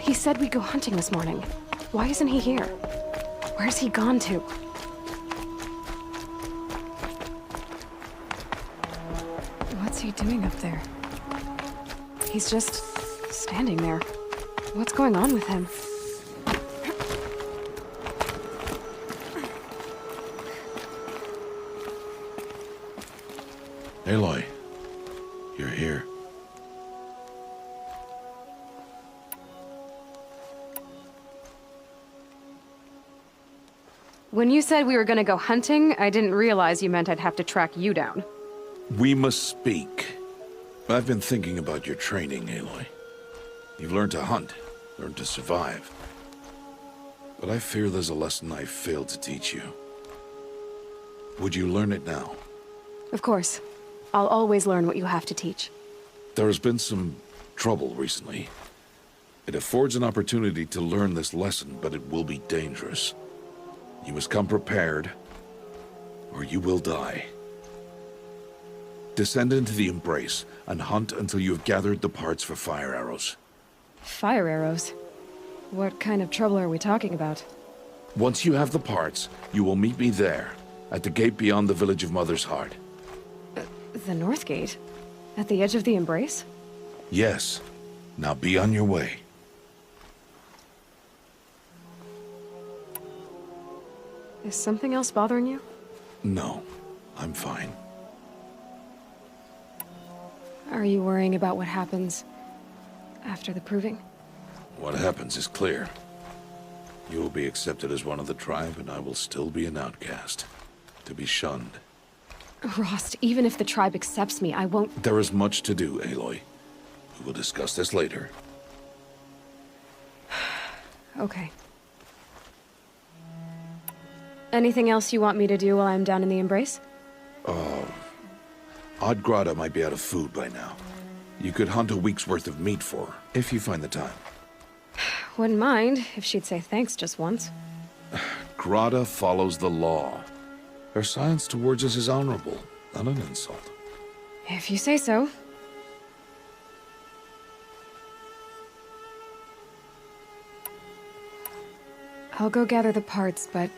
He said we'd go hunting this morning. Why isn't he here? Where's he gone to? What's he doing up there? He's just standing there. What's going on with him? Aloy, you're here. When you said we were gonna go hunting, I didn't realize you meant I'd have to track you down. We must speak. I've been thinking about your training, Aloy. You've learned to hunt, learned to survive. But I fear there's a lesson I failed to teach you. Would you learn it now? Of course. I'll always learn what you have to teach. There has been some trouble recently. It affords an opportunity to learn this lesson, but it will be dangerous. You must come prepared, or you will die. Descend into the Embrace, and hunt until you have gathered the parts for fire arrows. Fire arrows? What kind of trouble are we talking about? Once you have the parts, you will meet me there, at the gate beyond the village of Mother's Heart. The North Gate? At the edge of the Embrace? Yes. Now be on your way. Is something else bothering you? No, I'm fine. Are you worrying about what happens after the proving? What happens is clear. You will be accepted as one of the tribe, and I will still be an outcast. To be shunned. Rost, even if the tribe accepts me, I won't— There is much to do, Aloy. We will discuss this later. Okay. Anything else you want me to do while I'm down in the Embrace? Odd might be out of food by now. You could hunt a week's worth of meat for her, if you find the time. Wouldn't mind if she'd say thanks just once. Grata follows the law. Her silence towards us is honorable, not an insult. If you say so. I'll go gather the parts, but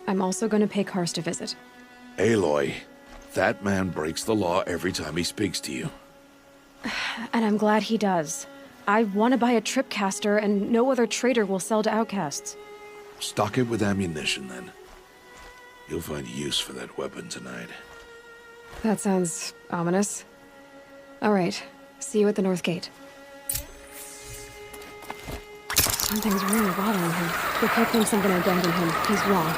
I'm also going to pay Karst a visit. Aloy, that man breaks the law every time he speaks to you. And I'm glad he does. I want to buy a tripcaster, and no other trader will sell to outcasts. Stock it with ammunition, then. You'll find use for that weapon tonight. That sounds ominous. All right. See you at the North Gate. Something's really bothering him. The kid thinks I'm gonna abandon him. He's wrong.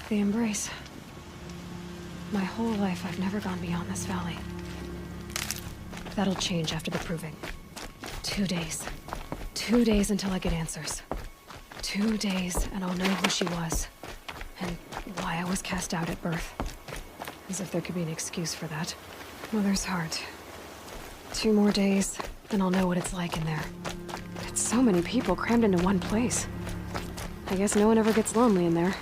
The Embrace. My whole life, I've never gone beyond this valley. That'll change after the proving. 2 days. 2 days until I get answers. 2 days, and I'll know who she was. And why I was cast out at birth. As if there could be an excuse for that. Mother's Heart. 2 more days, and I'll know what it's like in there. It's so many people crammed into one place. I guess no one ever gets lonely in there.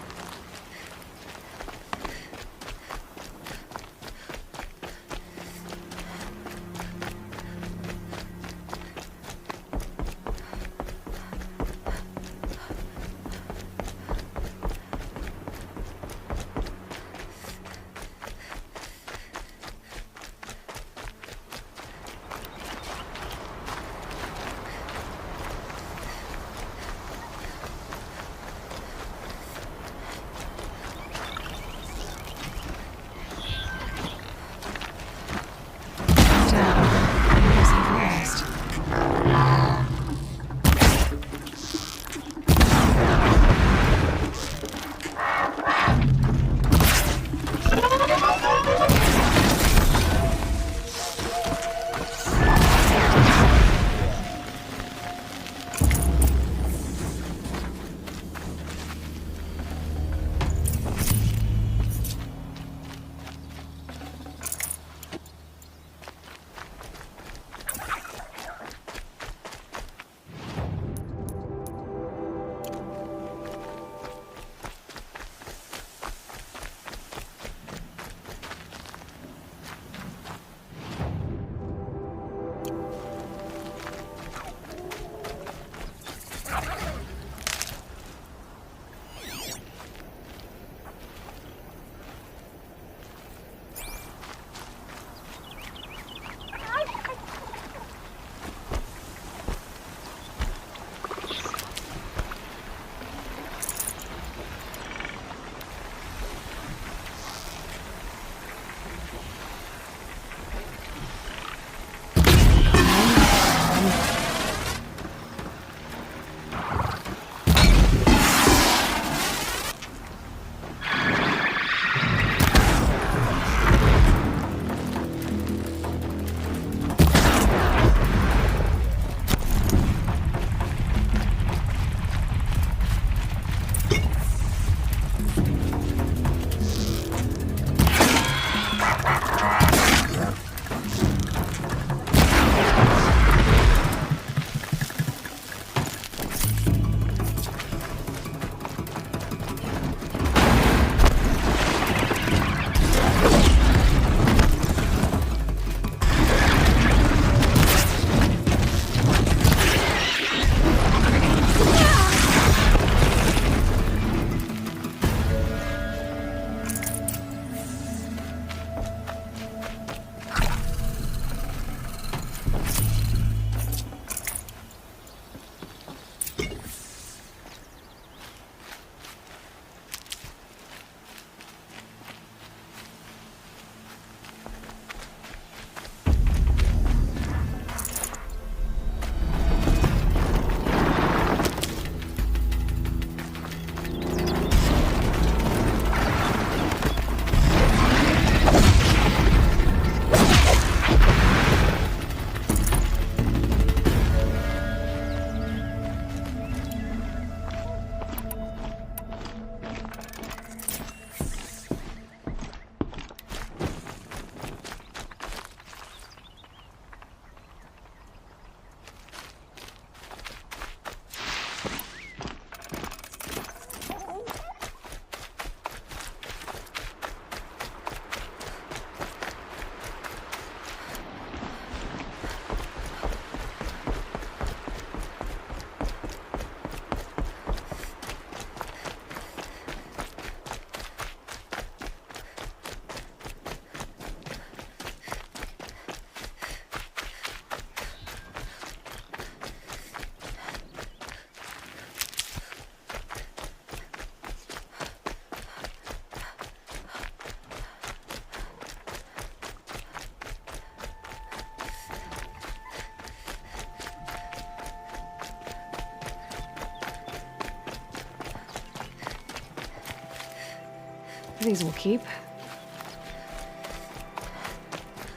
these will keep.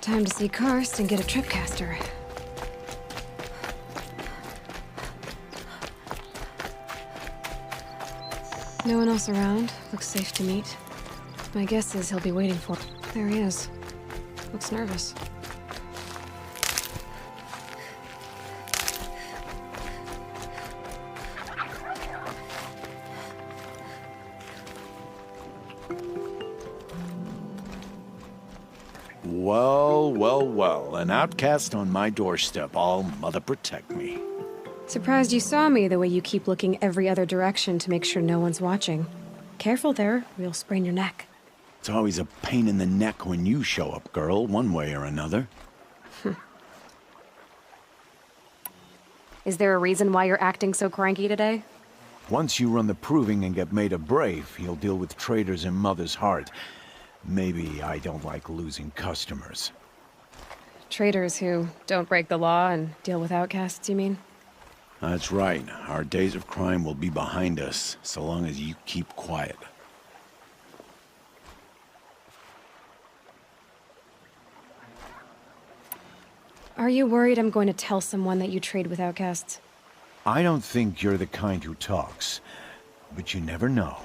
Time to see Karst and get a tripcaster. No one else around. Looks safe to meet. My guess is he'll be waiting for... There he is. Looks nervous. Well, well, well. An outcast on my doorstep. All mother protect me. Surprised you saw me the way you keep looking every other direction to make sure no one's watching. Careful there, or you'll sprain your neck. It's always a pain in the neck when you show up, girl, one way or another. Is there a reason why you're acting so cranky today? Once you run the proving and get made a brave, you'll deal with traitors in Mother's Heart. Maybe I don't like losing customers. Traitors who don't break the law and deal with outcasts, you mean? That's right. Our days of crime will be behind us, so long as you keep quiet. Are you worried I'm going to tell someone that you trade with outcasts? I don't think you're the kind who talks, but you never know.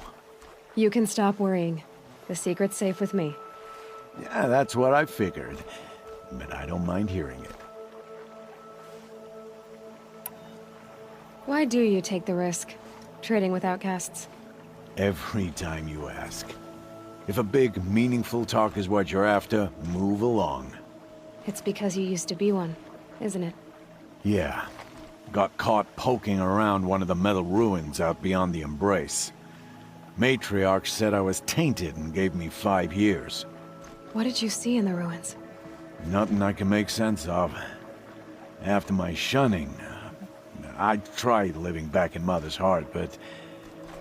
You can stop worrying. The secret's safe with me. Yeah, that's what I figured, but I don't mind hearing it. Why do you take the risk, trading with outcasts? Every time you ask. If a big, meaningful talk is what you're after, move along. It's because you used to be one, isn't it? Yeah. Got caught poking around one of the metal ruins out beyond the Embrace. Matriarch said I was tainted and gave me 5 years. What did you see in the ruins? Nothing I can make sense of. After my shunning, I tried living back in Mother's Heart, but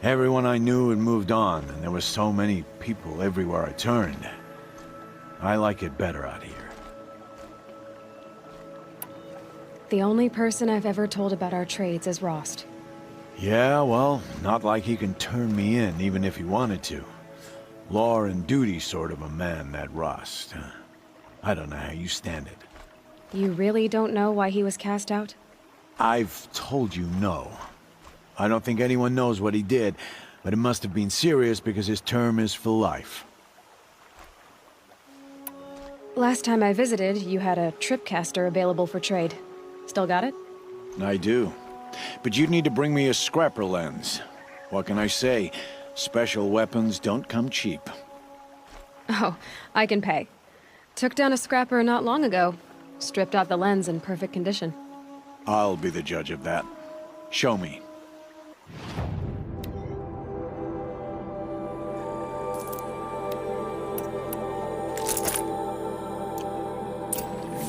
everyone I knew had moved on, and there were so many people everywhere I turned. I like it better out here. The only person I've ever told about our trades is Rost. Yeah, well, not like he can turn me in, even if he wanted to. Law and duty sort of a man, that Rost. I don't know how you stand it. You really don't know why he was cast out? I've told you no. I don't think anyone knows what he did, but it must have been serious because his term is for life. Last time I visited, you had a tripcaster available for trade. Still got it? I do. But you'd need to bring me a scrapper lens. What can I say? Special weapons don't come cheap. Oh, I can pay. Took down a scrapper not long ago. Stripped out the lens in perfect condition. I'll be the judge of that. Show me.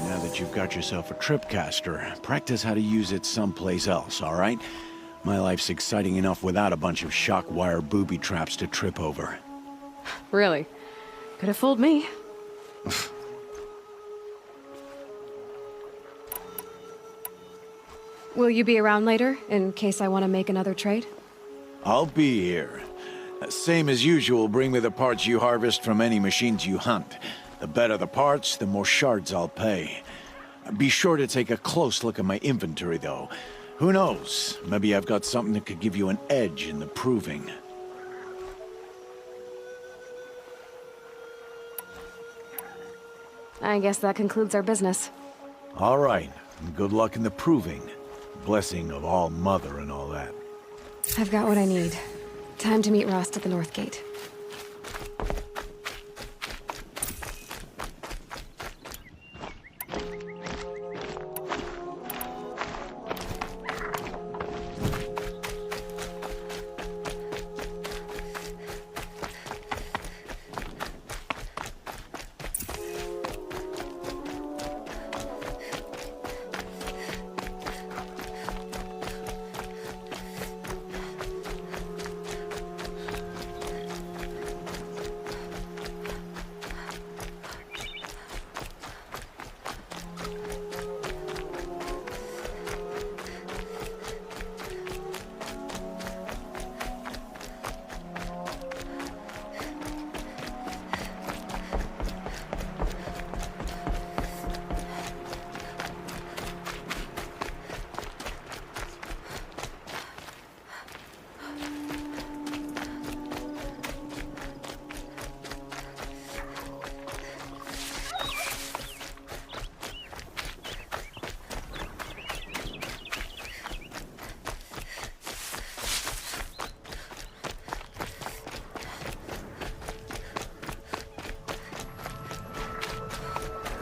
Now that you've got yourself a tripcaster, practice how to use it someplace else, all right? My life's exciting enough without a bunch of shock wire booby traps to trip over. Really? Could have fooled me. Will you be around later, in case I want to make another trade? I'll be here. Same as usual, bring me the parts you harvest from any machines you hunt. The better the parts, the more shards I'll pay. Be sure to take a close look at my inventory, though. Who knows? Maybe I've got something that could give you an edge in the proving. I guess that concludes our business. All right. Good luck in the proving. Blessing of All Mother and all that. I've got what I need. Time to meet Rost at the North Gate.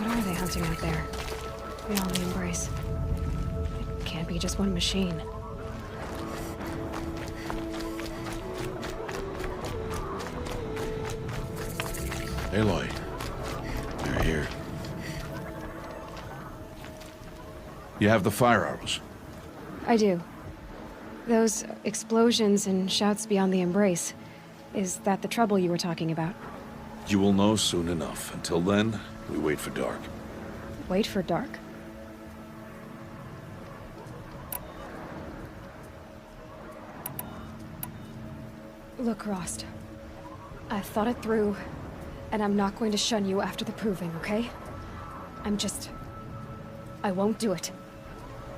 What are they hunting out there? Beyond the embrace. It can't be just one machine. Aloy, you're here. You have the fire arrows. I do. Those explosions and shouts beyond the embrace. Is that the trouble you were talking about? You will know soon enough. Until then, we wait for dark. Wait for dark? Look, Rost. I've thought it through, and I'm not going to shun you after the proving, okay? I won't do it.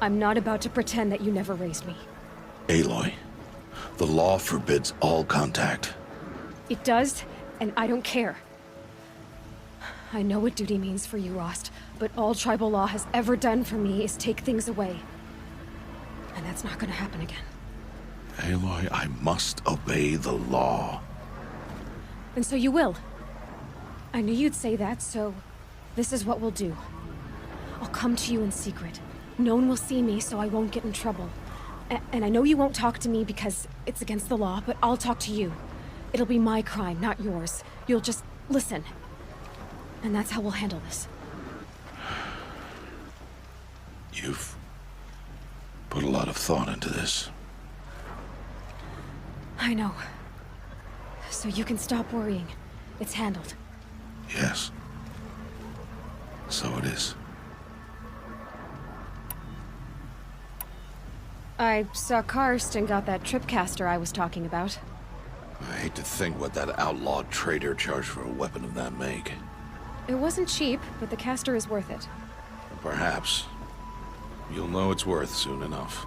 I'm not about to pretend that you never raised me. Aloy, the law forbids all contact. It does, and I don't care. I know what duty means for you, Rost, but all tribal law has ever done for me is take things away. And that's not gonna happen again. Aloy, I must obey the law. And so you will. I knew you'd say that, so this is what we'll do. I'll come to you in secret. No one will see me, so I won't get in trouble. And I know you won't talk to me because it's against the law, but I'll talk to you. It'll be my crime, not yours. You'll just listen. And that's how we'll handle this. You've put a lot of thought into this. I know. So you can stop worrying. It's handled. Yes. So it is. I saw Karst and got that tripcaster I was talking about. I hate to think what that outlawed trader charged for a weapon of that make. It wasn't cheap, but the caster is worth it. Perhaps. You'll know it's worth soon enough.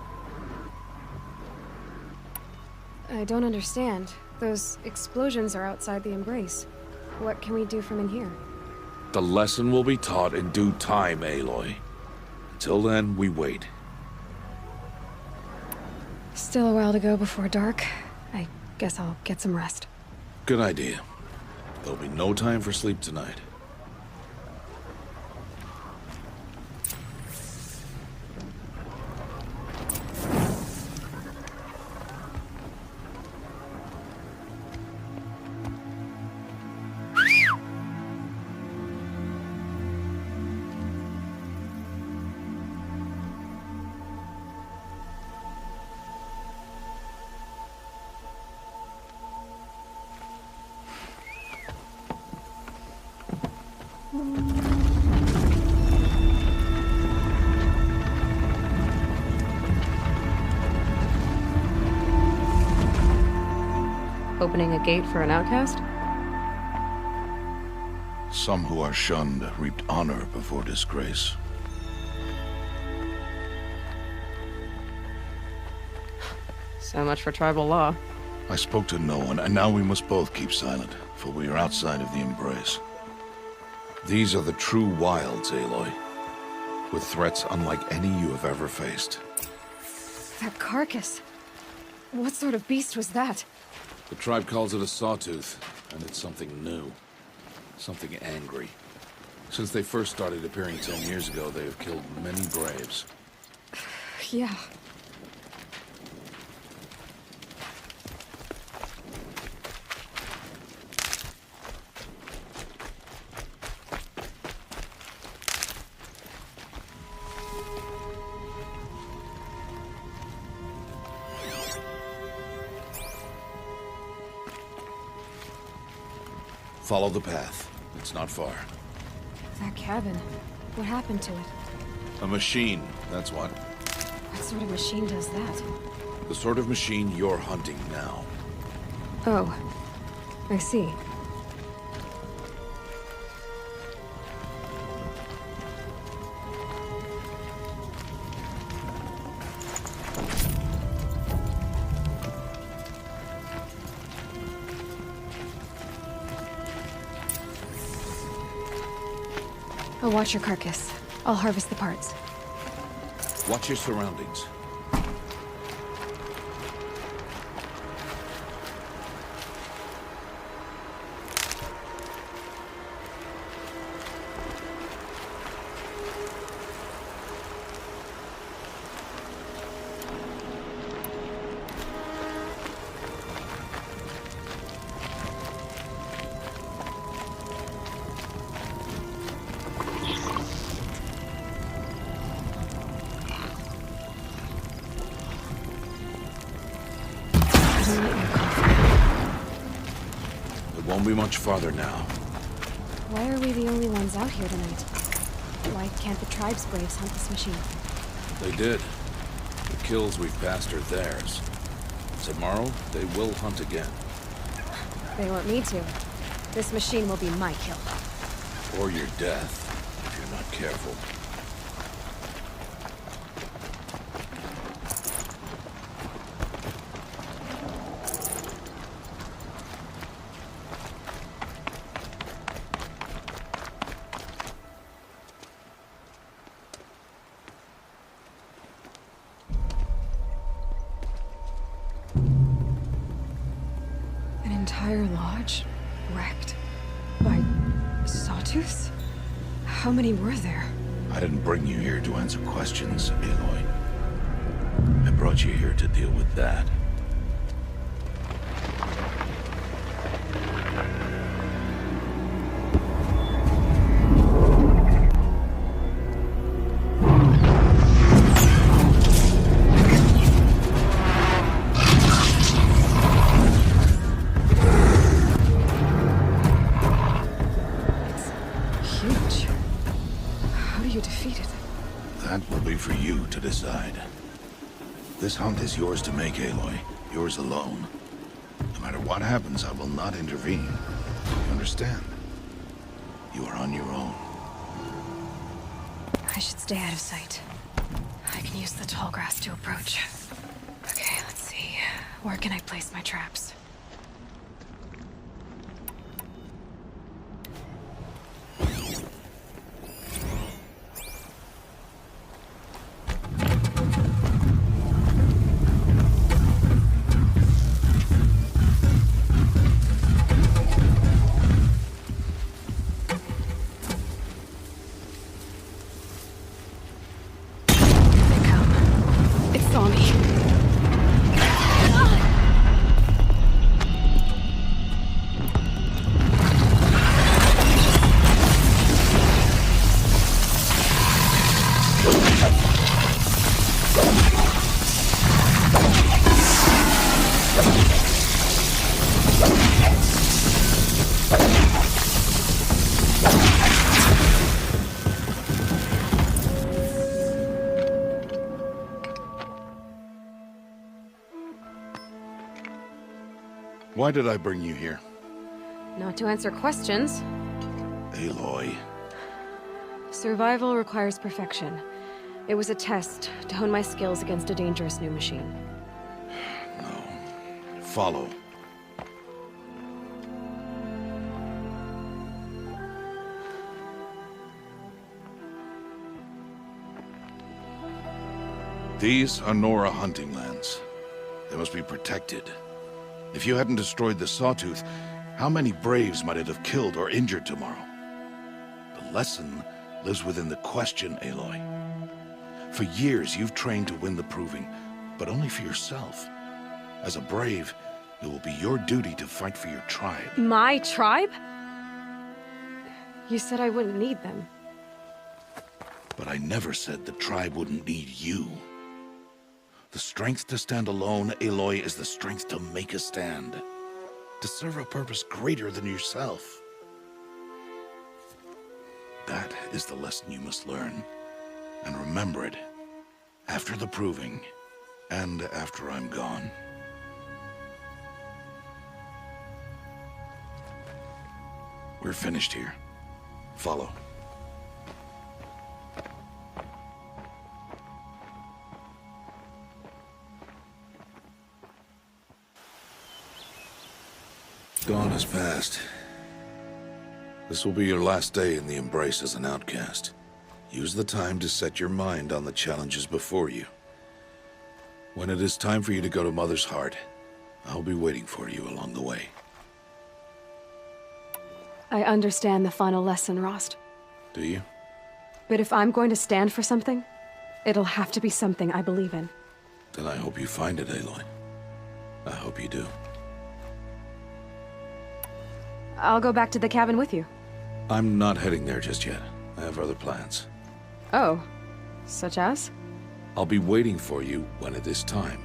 I don't understand. Those explosions are outside the embrace. What can we do from in here? The lesson will be taught in due time, Aloy. Till then, we wait. Still a while to go before dark. I guess I'll get some rest. Good idea. There'll be no time for sleep tonight. Opening a gate for an outcast? Some who are shunned reaped honor before disgrace. So much for tribal law. I spoke to no one, and now we must both keep silent, for we are outside of the embrace. These are the true wilds, Aloy, with threats unlike any you have ever faced. That carcass. What sort of beast was that? The tribe calls it a sawtooth, and it's something new. Something angry. Since they first started appearing 10 years ago, they have killed many braves. Yeah. Follow the path. It's not far. That cabin. What happened to it? A machine, that's what. What sort of machine does that? The sort of machine you're hunting now. Oh. I see. I'll watch your carcass. I'll harvest the parts. Watch your surroundings. be much farther now. Why are we the only ones out here tonight? Why can't the tribe's braves hunt this machine? They did. The kills we've passed are theirs. Tomorrow, they will hunt again. They want me to. This machine will be my kill. Or your death, if you're not careful. An entire lodge wrecked by sawtooths? How many were there? I didn't bring you here to answer questions, Aloy. I brought you here to deal with that. Huge. How do you defeat it? That will be for you to decide. This hunt is yours to make, Aloy. Yours alone. No matter what happens, I will not intervene. You understand? You are on your own. I should stay out of sight. I can use the tall grass to approach. Okay, let's see. Where can I place my traps? It saw me. Why did I bring you here? Not to answer questions. Aloy. Survival requires perfection. It was a test to hone my skills against a dangerous new machine. No. Follow. These are Nora hunting lands. They must be protected. If you hadn't destroyed the Sawtooth, how many Braves might it have killed or injured tomorrow? The lesson lives within the question, Aloy. For years, you've trained to win the Proving, but only for yourself. As a Brave, it will be your duty to fight for your tribe. My tribe? You said I wouldn't need them. But I never said the tribe wouldn't need you. The strength to stand alone, Aloy, is the strength to make a stand. To serve a purpose greater than yourself. That is the lesson you must learn. And remember it. After the Proving. And after I'm gone. We're finished here. Follow. Dawn has passed. This will be your last day in the Embrace as an outcast. Use the time to set your mind on the challenges before you. When it is time for you to go to Mother's Heart, I'll be waiting for you along the way. I understand the final lesson, Rost. Do you? But if I'm going to stand for something, it'll have to be something I believe in. Then I hope you find it, Aloy. I hope you do. I'll go back to the cabin with you. I'm not heading there just yet. I have other plans. Oh, such as? I'll be waiting for you when it is time.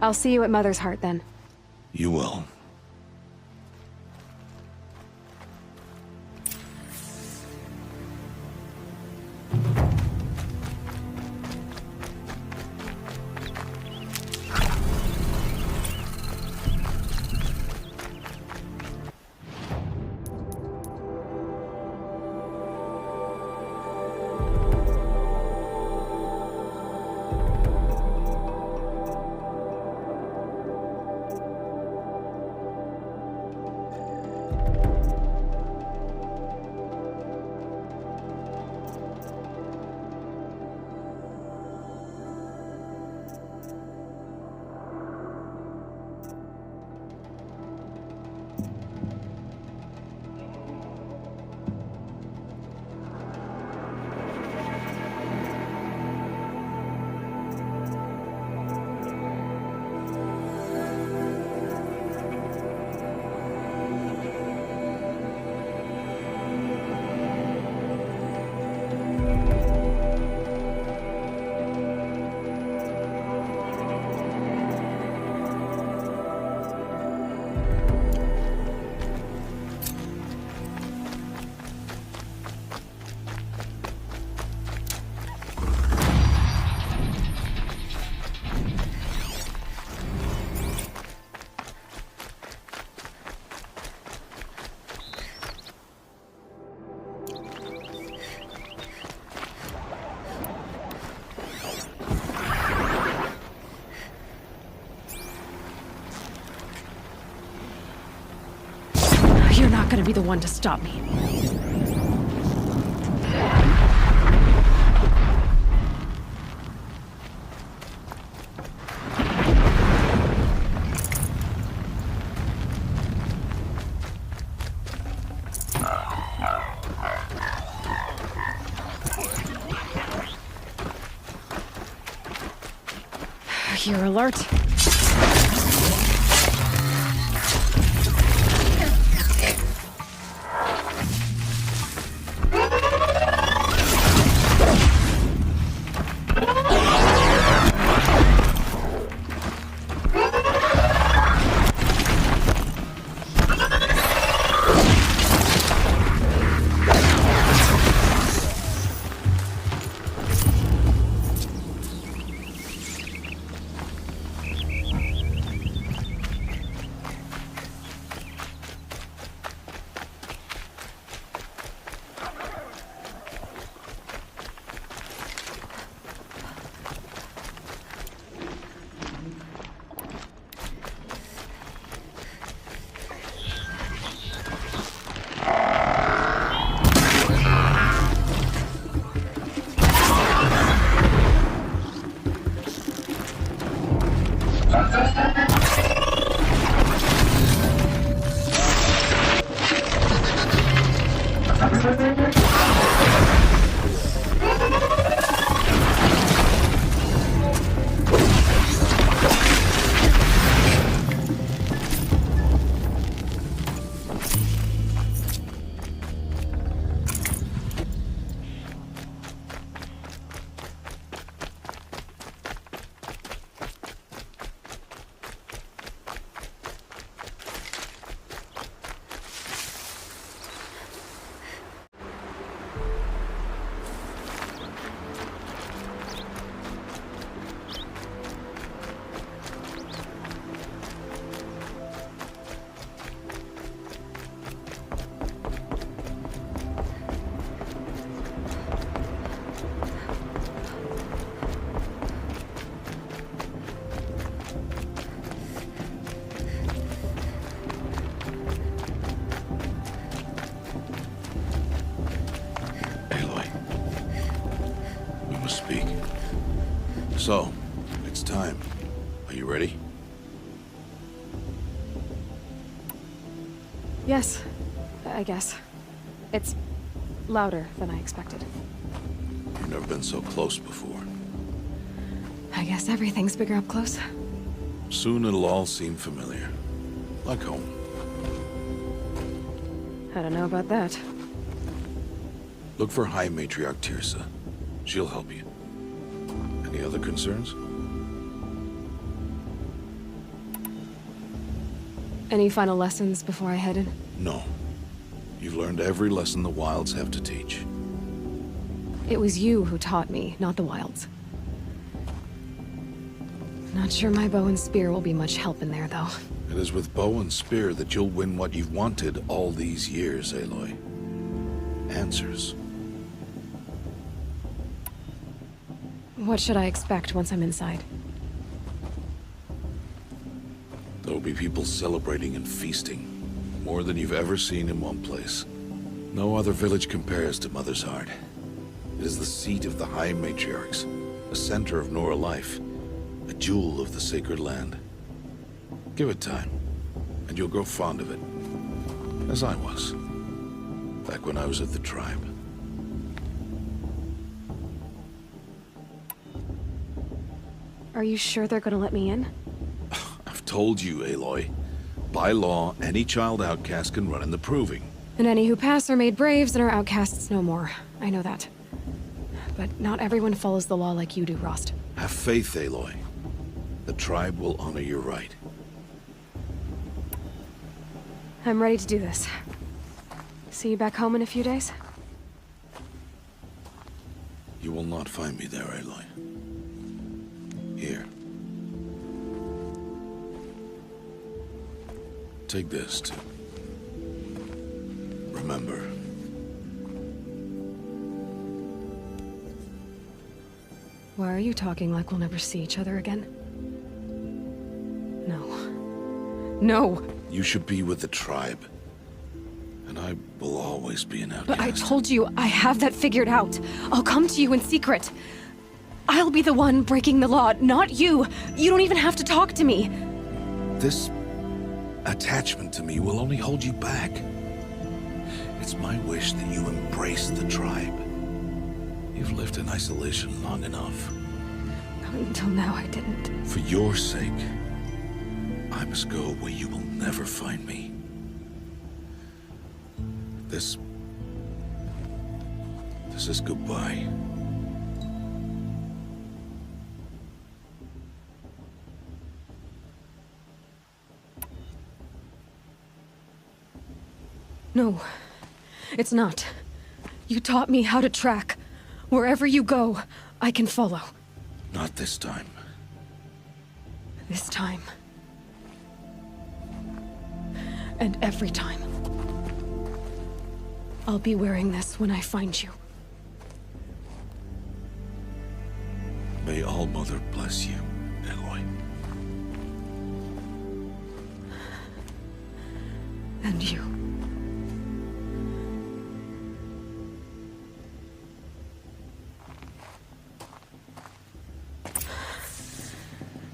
I'll see you at Mother's Heart then. You will. You're not gonna be the one to stop me. You're alert. So, it's time. Are you ready? Yes, I guess. It's louder than I expected. You've never been so close before. I guess everything's bigger up close. Soon it'll all seem familiar. Like home. I don't know about that. Look for High Matriarch Tirsa. She'll help you. Any other concerns? Any final lessons before I head in? No. You've learned every lesson the Wilds have to teach. It was you who taught me, not the Wilds. Not sure my bow and spear will be much help in there, though. It is with bow and spear that you'll win what you've wanted all these years, Aloy. Answers. What should I expect once I'm inside? There'll be people celebrating and feasting. More than you've ever seen in one place. No other village compares to Mother's Heart. It is the seat of the High Matriarchs, a center of Nora life, a jewel of the sacred land. Give it time, and you'll grow fond of it. As I was, back when I was at the tribe. Are you sure they're gonna let me in? I've told you, Aloy. By law, any child outcast can run in the Proving. And any who pass are made braves and are outcasts no more. I know that. But not everyone follows the law like you do, Rost. Have faith, Aloy. The tribe will honor your right. I'm ready to do this. See you back home in a few days? You will not find me there, Aloy. Here. Take this, too. Remember. Why are you talking like we'll never see each other again? No. No! You should be with the tribe. And I will always be an outcast. But I told you, I have that figured out. I'll come to you in secret. I'll be the one breaking the law, not you. You don't even have to talk to me. This attachment to me will only hold you back. It's my wish that you embrace the tribe. You've lived in isolation long enough. Until now, I didn't. For your sake, I must go where you will never find me. This is goodbye. No, it's not. You taught me how to track. Wherever you go, I can follow. Not this time. This time. And every time. I'll be wearing this when I find you. May All-Mother bless you, Aloy. And you.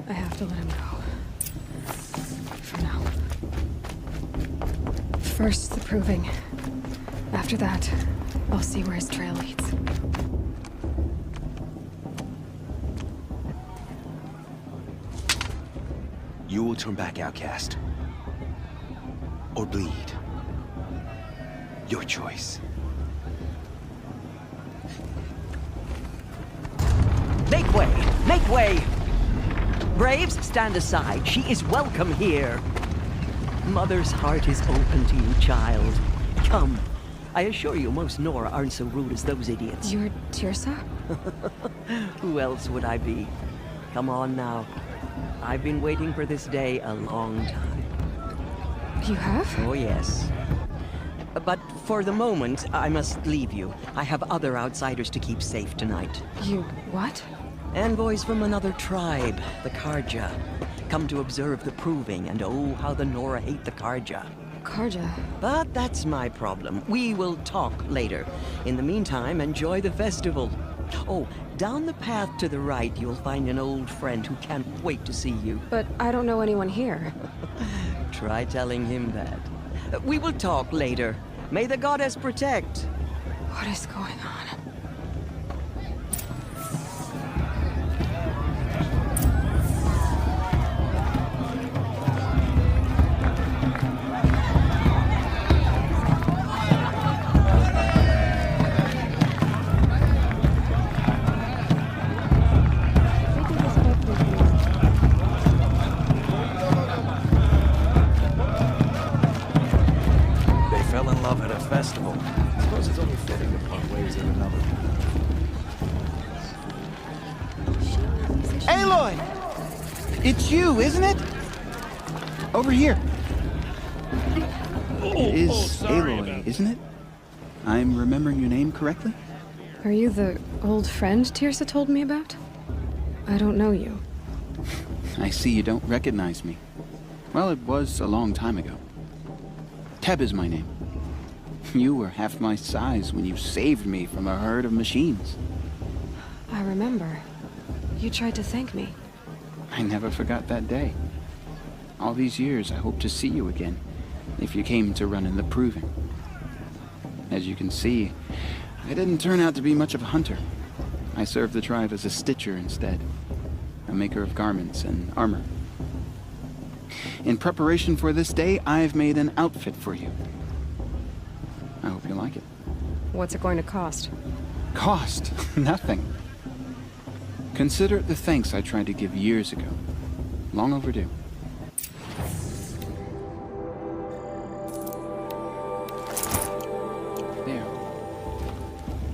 I have to let him go. For now. First, the Proving. After that, I'll see where his trail leads. You will turn back, outcast. Or bleed. Your choice. Make way! Make way! Braves, stand aside. She is welcome here. Mother's heart is open to you, child. Come. I assure you, most Nora aren't so rude as those idiots. You're Tirsa? Who else would I be? Come on now. I've been waiting for this day a long time. You have? Oh, yes. But for the moment, I must leave you. I have other outsiders to keep safe tonight. You what? Envoys from another tribe, the Karja. Come to observe the Proving, and oh, how the Nora hate the Karja. Karja. But that's my problem. We will talk later. In the meantime, enjoy the festival. Oh, down the path to the right, you'll find an old friend who can't wait to see you. But I don't know anyone here. Try telling him that. We will talk later. May the goddess protect. What is going on? fell in love at a festival. I suppose it's only fitting to part ways at another. Aloy! It's you, isn't it? Over here. It is Aloy, isn't it? I'm remembering your name correctly? Are you the old friend Tirsa told me about? I don't know you. I see you don't recognize me. Well, it was a long time ago. Teb is my name. You were half my size when you saved me from a herd of machines. I remember. You tried to thank me. I never forgot that day. All these years, I hope to see you again, if you came to run in the Proving. As you can see, I didn't turn out to be much of a hunter. I served the tribe as a stitcher instead, a maker of garments and armor. In preparation for this day, I've made an outfit for you. I hope you like it. What's it going to cost? Cost? Nothing. Consider it the thanks I tried to give years ago. Long overdue. There.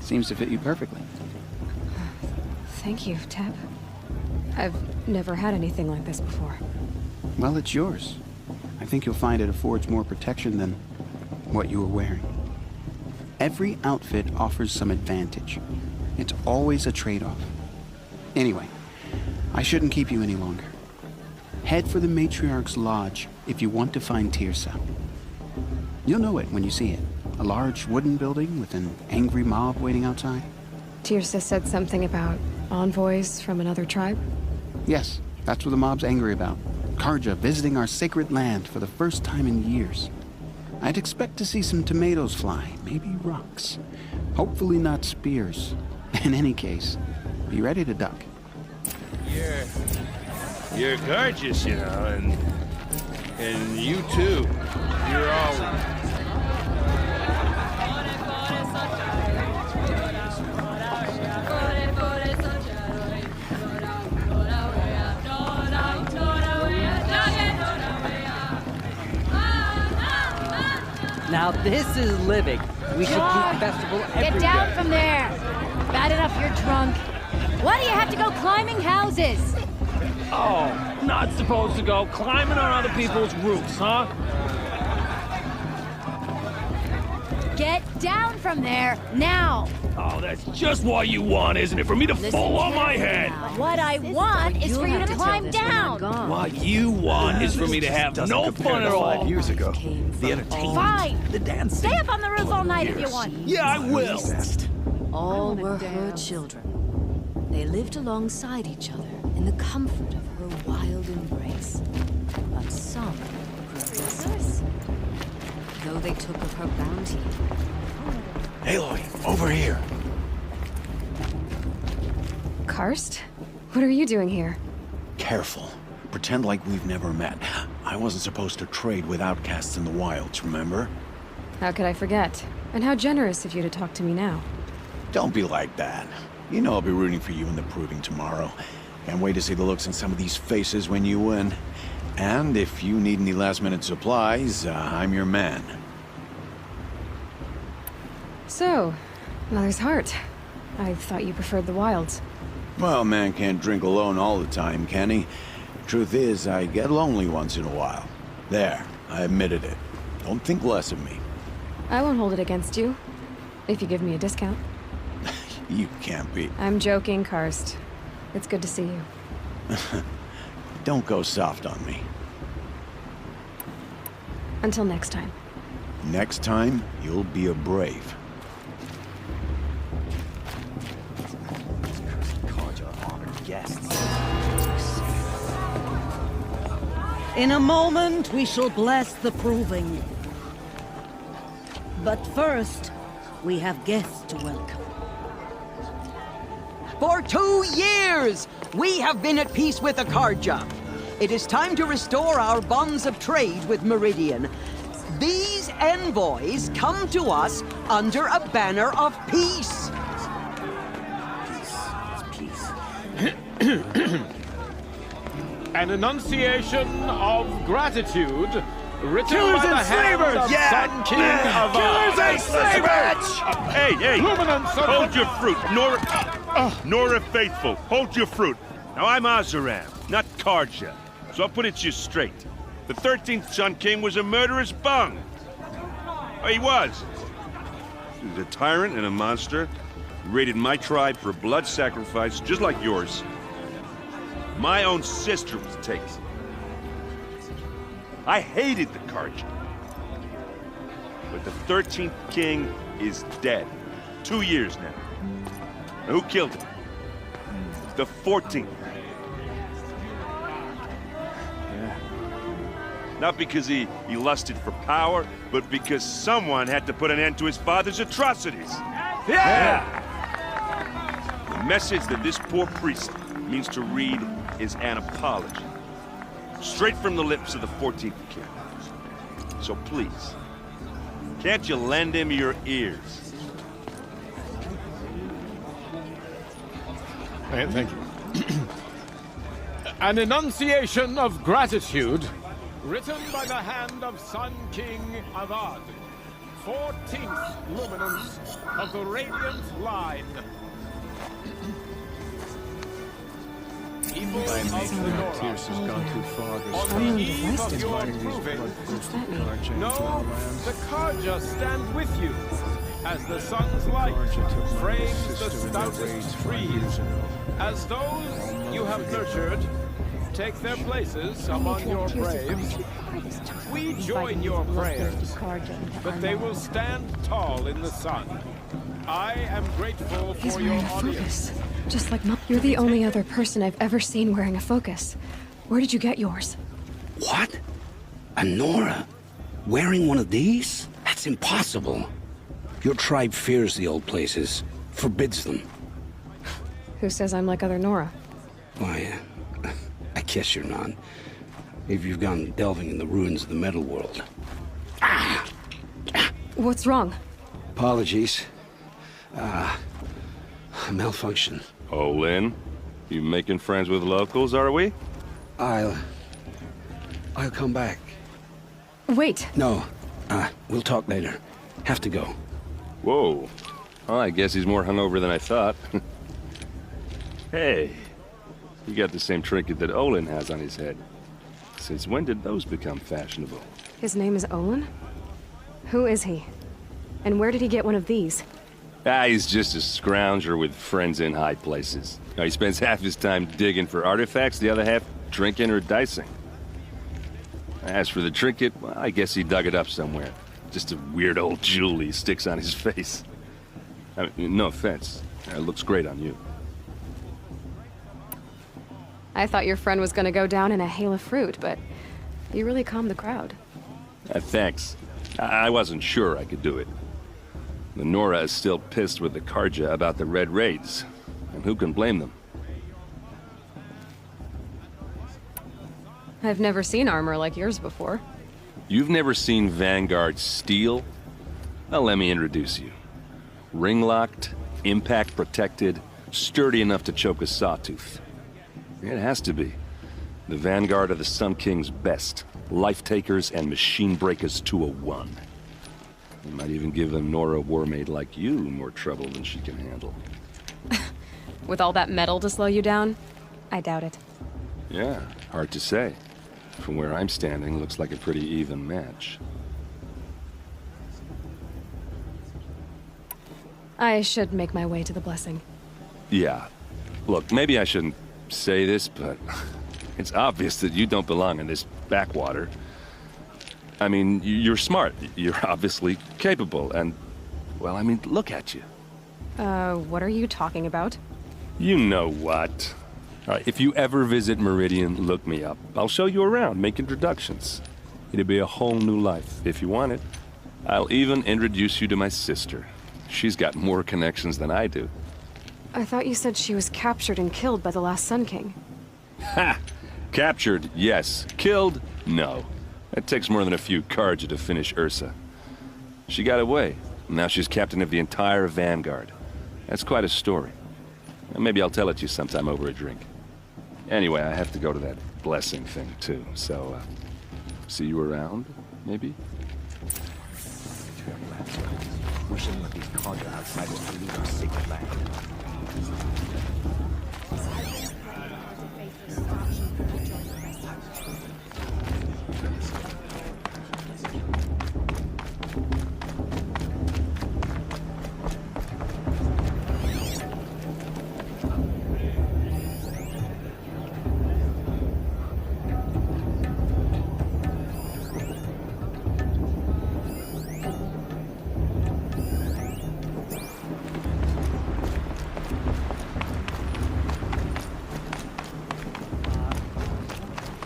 Seems to fit you perfectly. Thank you, Teb. I've never had anything like this before. Well, it's yours. I think you'll find it affords more protection than what you were wearing. Every outfit offers some advantage. It's always a trade-off. Anyway, I shouldn't keep you any longer. Head for the Matriarch's Lodge if you want to find Tirsa. You'll know it when you see it. A large wooden building with an angry mob waiting outside. Tirsa said something about envoys from another tribe? Yes, that's what the mob's angry about. Karja visiting our sacred land for the first time in years. I'd expect to see some tomatoes fly, maybe rocks. Hopefully not spears. In any case, be ready to duck. You're gorgeous, you know, and you too. You're all... Now this is living. We should keep festival every Get down day. from there! Bad enough you're drunk. Why do you have to go climbing houses? Oh, not supposed to go climbing on other people's roofs, huh? Get down from there, now! Oh, that's just what you want, isn't it? For me to fall on my head. What I want is for you to climb down! What you want is for me to have Doesn't no compare fun to at all. 5 years ago. The entertainment, Fine! the dancing. Stay up on the roof all night if you want. Yeah, I will. All were her children. They lived alongside each other in the comfort of her wild embrace. But some grew restless, though they took of her bounty. Aloy, over here. Karst? What are you doing here? Careful. Pretend like we've never met. I wasn't supposed to trade with outcasts in the wilds, remember? How could I forget? And how generous of you to talk to me now. Don't be like that. You know I'll be rooting for you in the Proving tomorrow. Can't wait to see the looks in some of these faces when you win. And if you need any last-minute supplies, I'm your man. So, Mother's Heart. I thought you preferred the wilds. Well, man can't drink alone all the time, can he? Truth is, I get lonely once in a while. There, I admitted it. Don't think less of me. I won't hold it against you, if you give me a discount. You can't be. I'm joking, Karst. It's good to see you. Don't go soft on me. Until next time. Next time, you'll be a brave. In a moment, we shall bless the Proving. But first, we have guests to welcome. For 2 years, we have been at peace with Akarja. It is time to restore our bonds of trade with Meridian. These envoys come to us under a banner of peace. An enunciation of gratitude Written Killers by the and hand slavers! of Yeah! Sun King of Killers and slavers! Hey, hey! Luminance of Hold your fruit, Nora Faithful. Hold your fruit. Now I'm Azaram, not Karja, so I'll put it to you straight. The 13th Sun King was a murderous bung. Oh, he was. He was a tyrant and a monster. He raided my tribe for blood sacrifice, just like yours. My own sister was taken. I hated the Karja. But the 13th king is dead. 2 years now. Now, who killed him? The 14th. Not because he lusted for power, but because someone had to put an end to his father's atrocities. Yeah! The message that this poor priest means to read is an apology. Straight from the lips of the 14th king. So please, can't you lend him your ears? Thank you. An enunciation of gratitude, written by the hand of Sun King Avad, 14th luminance of the Radiant Line. People of the Nora, has gone too far. on the eve of your proving, know the Karja stand with you, as the sun's light frames the stoutest trees, as those you have nurtured take their places among your braves. We join your prayers, but they will stand tall in the sun. I am grateful He's for your wearing a audience. focus. Just like Mom. You're the only other person I've ever seen wearing a focus. Where did you get yours? What? A Nora? Wearing one of these? That's impossible. Your tribe fears the old places, forbids them. Who says I'm like other Nora? Why, I guess you're not. If you've gone delving in the ruins of the metal world. What's wrong? Apologies. Malfunction. Oh, Lynn, you making friends with locals, are we? I'll come back. Wait. No, we'll talk later. Have to go. Whoa. Well, I guess he's more hungover than I thought. Hey, you got the same trinket that Olin has on his head. Since when did those become fashionable? His name is Olin? Who is he? And where did he get one of these? He's just a scrounger with friends in high places. Now, he spends half his time digging for artifacts, the other half drinking or dicing. As for the trinket, well, I guess he dug it up somewhere. Just a weird old jewel he sticks on his face. I mean, no offense. It looks great on you. I thought your friend was gonna go down in a hail of fruit, but you really calmed the crowd. Thanks. I wasn't sure I could do it. The Nora is still pissed with the Karja about the Red Raids, and who can blame them? I've never seen armor like yours before. You've never seen Vanguard steel? Well, let me introduce you. Ring-locked, impact-protected, sturdy enough to choke a sawtooth. It has to be. The Vanguard of the Sun King's best. Life-takers and machine-breakers to a one. You might even give a Nora warmaid like you more trouble than she can handle. With all that metal to slow you down? I doubt it. Yeah, hard to say. From where I'm standing, looks like a pretty even match. I should make my way to the blessing. Yeah. Look, maybe I shouldn't say this, but it's obvious that you don't belong in this backwater. I mean, you're smart. You're obviously capable, and, well, I mean, look at you. What are you talking about? You know what. All right, if you ever visit Meridian, look me up. I'll show you around, make introductions. It'll be a whole new life, if you want it. I'll even introduce you to my sister. She's got more connections than I do. I thought you said she was captured and killed by the last Sun King. Ha! Captured, yes. Killed, no. It takes more than a few Karja to finish Ursa. She got away. Now she's captain of the entire Vanguard. That's quite a story. Maybe I'll tell it to you sometime over a drink. Anyway, I have to go to that blessing thing, too. So, see you around? maybe? We shouldn't let these Carja outsiders pollute our sacred land.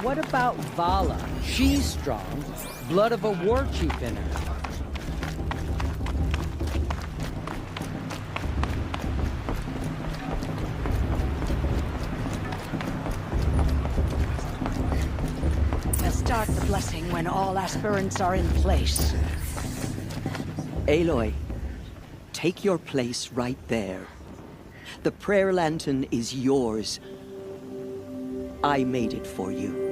What about Vala? She's strong. Blood of a war chief in her. We'll start the blessing when all aspirants are in place. Aloy, take your place right there. The prayer lantern is yours. I made it for you.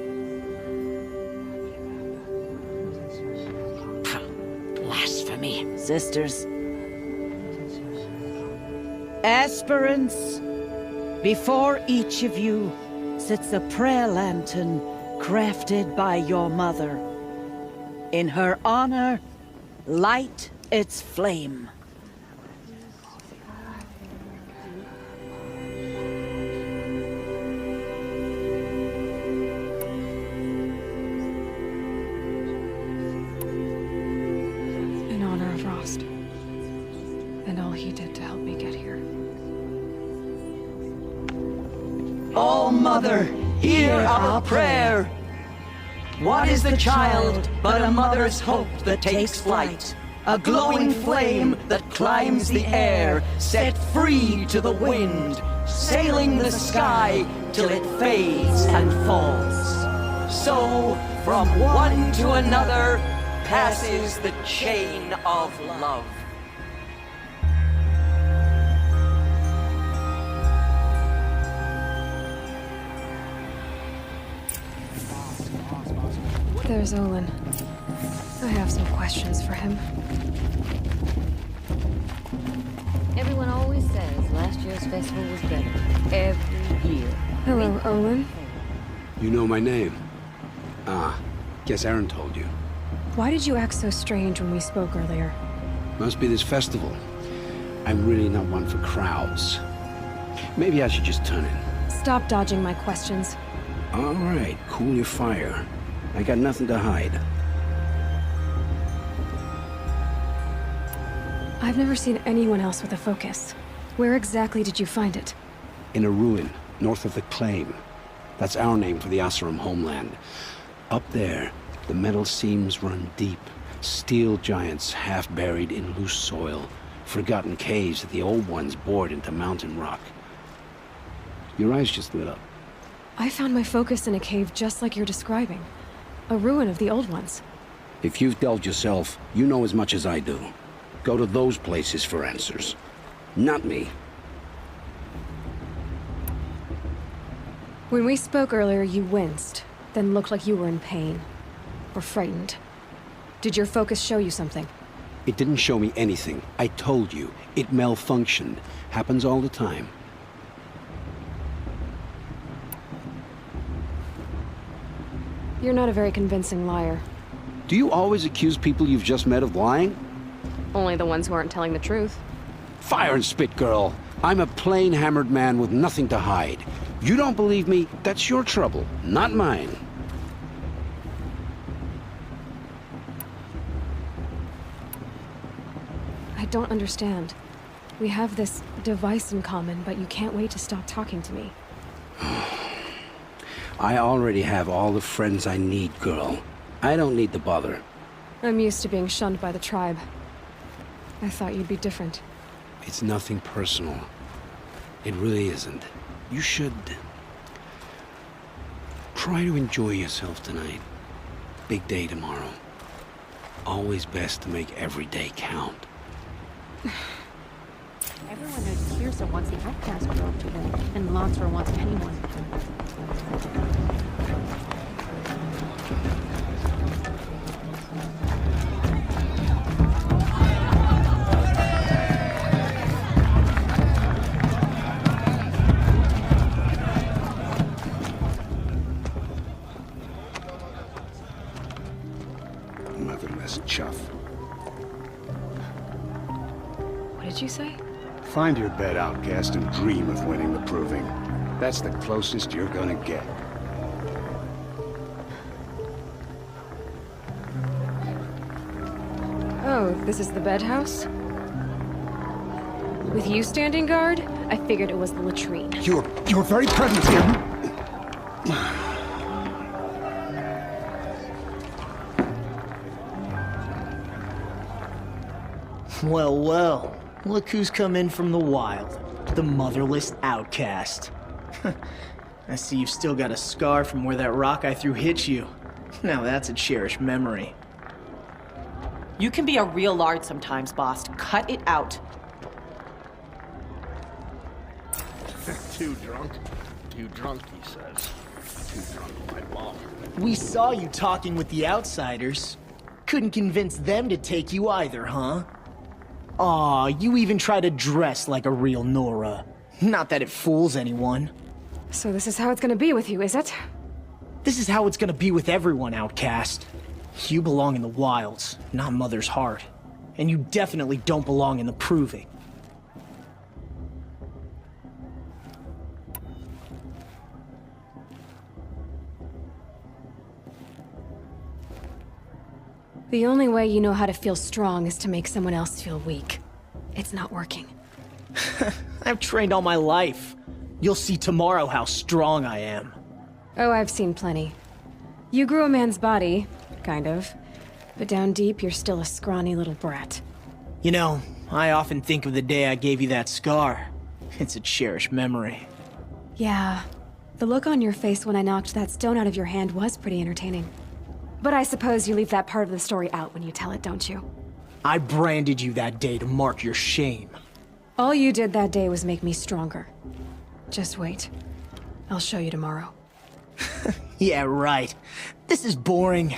Blasphemy. Sisters. Aspirants, before each of you sits a prayer lantern crafted by your mother. In her honor, light its flame. In honor of Rost. And all he did to help me get here. Oh, Mother, hear our prayer. What is the child but a mother's hope that takes flight? A glowing flame that climbs the air, set free to the wind, sailing the sky till it fades and falls. So, from one to another, passes the chain of love. There's Olin. I have some questions for him. Everyone always says last year's festival was better. Every year. Hello, Olin. You know my name? Ah, guess Aaron told you. Why did you act so strange when we spoke earlier? Must be this festival. I'm really not one for crowds. Maybe I should just turn in. Stop dodging my questions. All right, cool your fire. I got nothing to hide. I've never seen anyone else with a focus. Where exactly did you find it? In a ruin, north of the Claim. That's our name for the Oseram homeland. Up there, the metal seams run deep. Steel giants half buried in loose soil. Forgotten caves that the old ones bored into mountain rock. Your eyes just lit up. I found my focus in a cave just like you're describing. A ruin of the old ones. If you've delved yourself, you know as much as I do. Go to those places for answers. Not me. When we spoke earlier, you winced, then looked like you were in pain. Or frightened. Did your focus show you something? It didn't show me anything. I told you. It malfunctioned. Happens all the time. You're not a very convincing liar. Do you always accuse people you've just met of lying? Only the ones who aren't telling the truth. Fire and spit, girl. I'm a plain hammered man with nothing to hide. You don't believe me? That's your trouble, not mine. I don't understand. We have this device in common, but you can't wait to stop talking to me. I already have all the friends I need, girl. I don't need the bother. I'm used to being shunned by the tribe. I thought you'd be different. It's nothing personal. It really isn't. You should... try to enjoy yourself tonight. Big day tomorrow. Always best to make every day count. Everyone knows Tirsa wants the outcast girl to win, and Lansra wants anyone. did you say? Find your bed, outcast, and dream of winning the proving. That's the closest you're gonna get. Oh, this is the bed house? With you standing guard, I figured it was the latrine. Your very presence here. Well, well. Look who's come in from the wild. The motherless outcast. I see you've still got a scar from where that rock I threw hit you. Now that's a cherished memory. You can be a real lard sometimes, boss. Cut it out. Too drunk? Too drunk, he says. Too drunk, my mom. We saw you talking with the outsiders. Couldn't convince them to take you either, huh? Aw, you even try to dress like a real Nora. Not that it fools anyone. So this is how it's gonna be with you, is it? This is how it's gonna be with everyone, outcast. You belong in the wilds, not Mother's heart. And you definitely don't belong in the proving. The only way you know how to feel strong is to make someone else feel weak. It's not working. I've trained all my life. You'll see tomorrow how strong I am. Oh, I've seen plenty. You grew a man's body, kind of. But down deep, you're still a scrawny little brat. You know, I often think of the day I gave you that scar. It's a cherished memory. Yeah. The look on your face when I knocked that stone out of your hand was pretty entertaining. But I suppose you leave that part of the story out when you tell it, don't you? I branded you that day to mark your shame. All you did that day was make me stronger. Just wait. I'll show you tomorrow. Yeah, right. This is boring.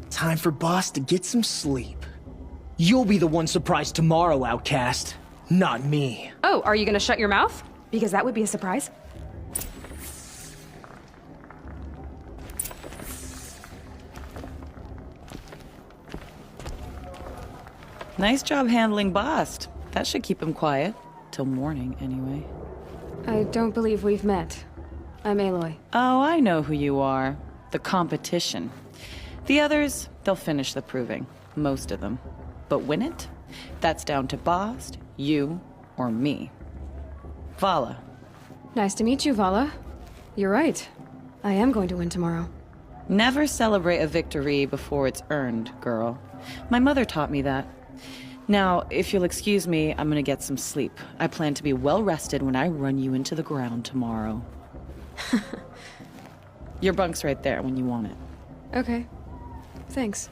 Time for Boss to get some sleep. You'll be the one surprised tomorrow, outcast. Not me. Oh, are you gonna shut your mouth? Because that would be a surprise. Nice job handling Bast. That should keep him quiet. Till morning, anyway. I don't believe we've met. I'm Aloy. Oh, I know who you are. The competition. The others, they'll finish the proving. Most of them. But win it? That's down to Bast, you, or me. Vala. Nice to meet you, Vala. You're right. I am going to win tomorrow. Never celebrate a victory before it's earned, girl. My mother taught me that. Now, if you'll excuse me, I'm gonna get some sleep. I plan to be well rested when I run you into the ground tomorrow. Your bunk's right there when you want it. Okay. Thanks.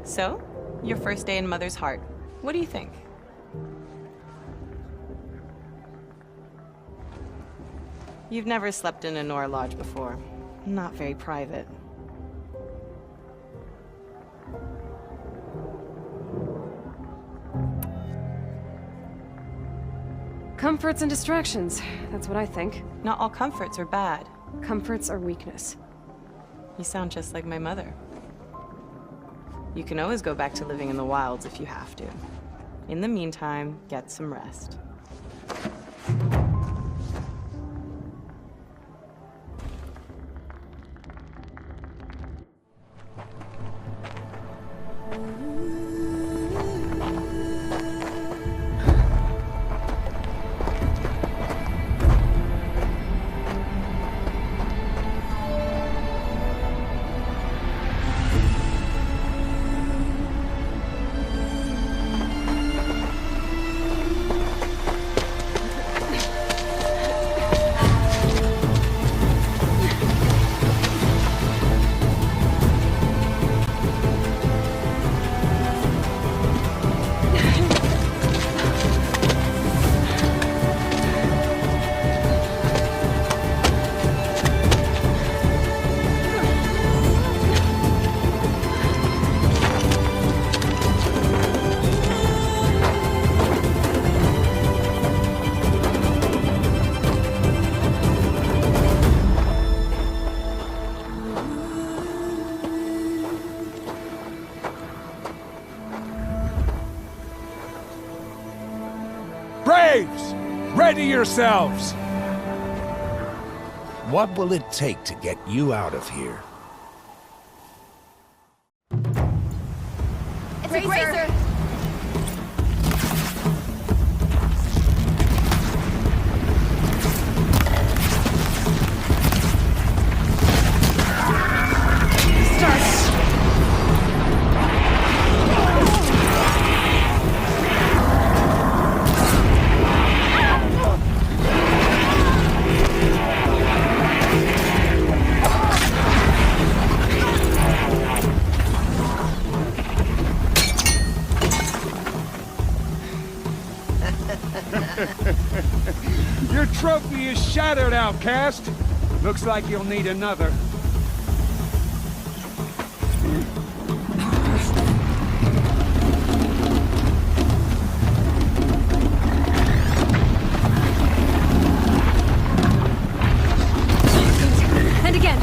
So, your first day in Mother's heart. What do you think? You've never slept in a Nora lodge before. Not very private. Comforts and distractions. That's what I think. Not all comforts are bad. Comforts are weakness. You sound just like my mother. You can always go back to living in the wilds if you have to. In the meantime, get some rest. Braves! Ready yourselves! What will it take to get you out of here? It's a grazer! Your trophy is shattered, outcast. Looks like you'll need another. And again.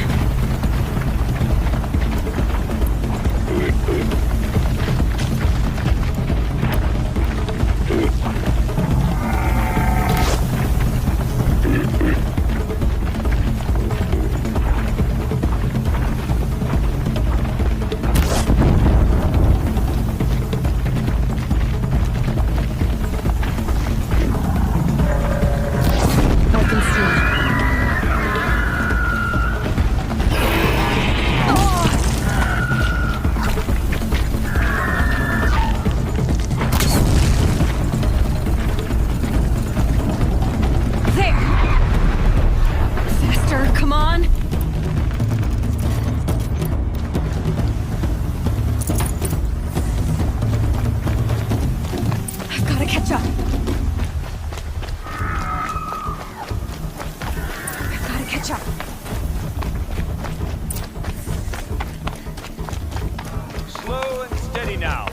Slow and steady now.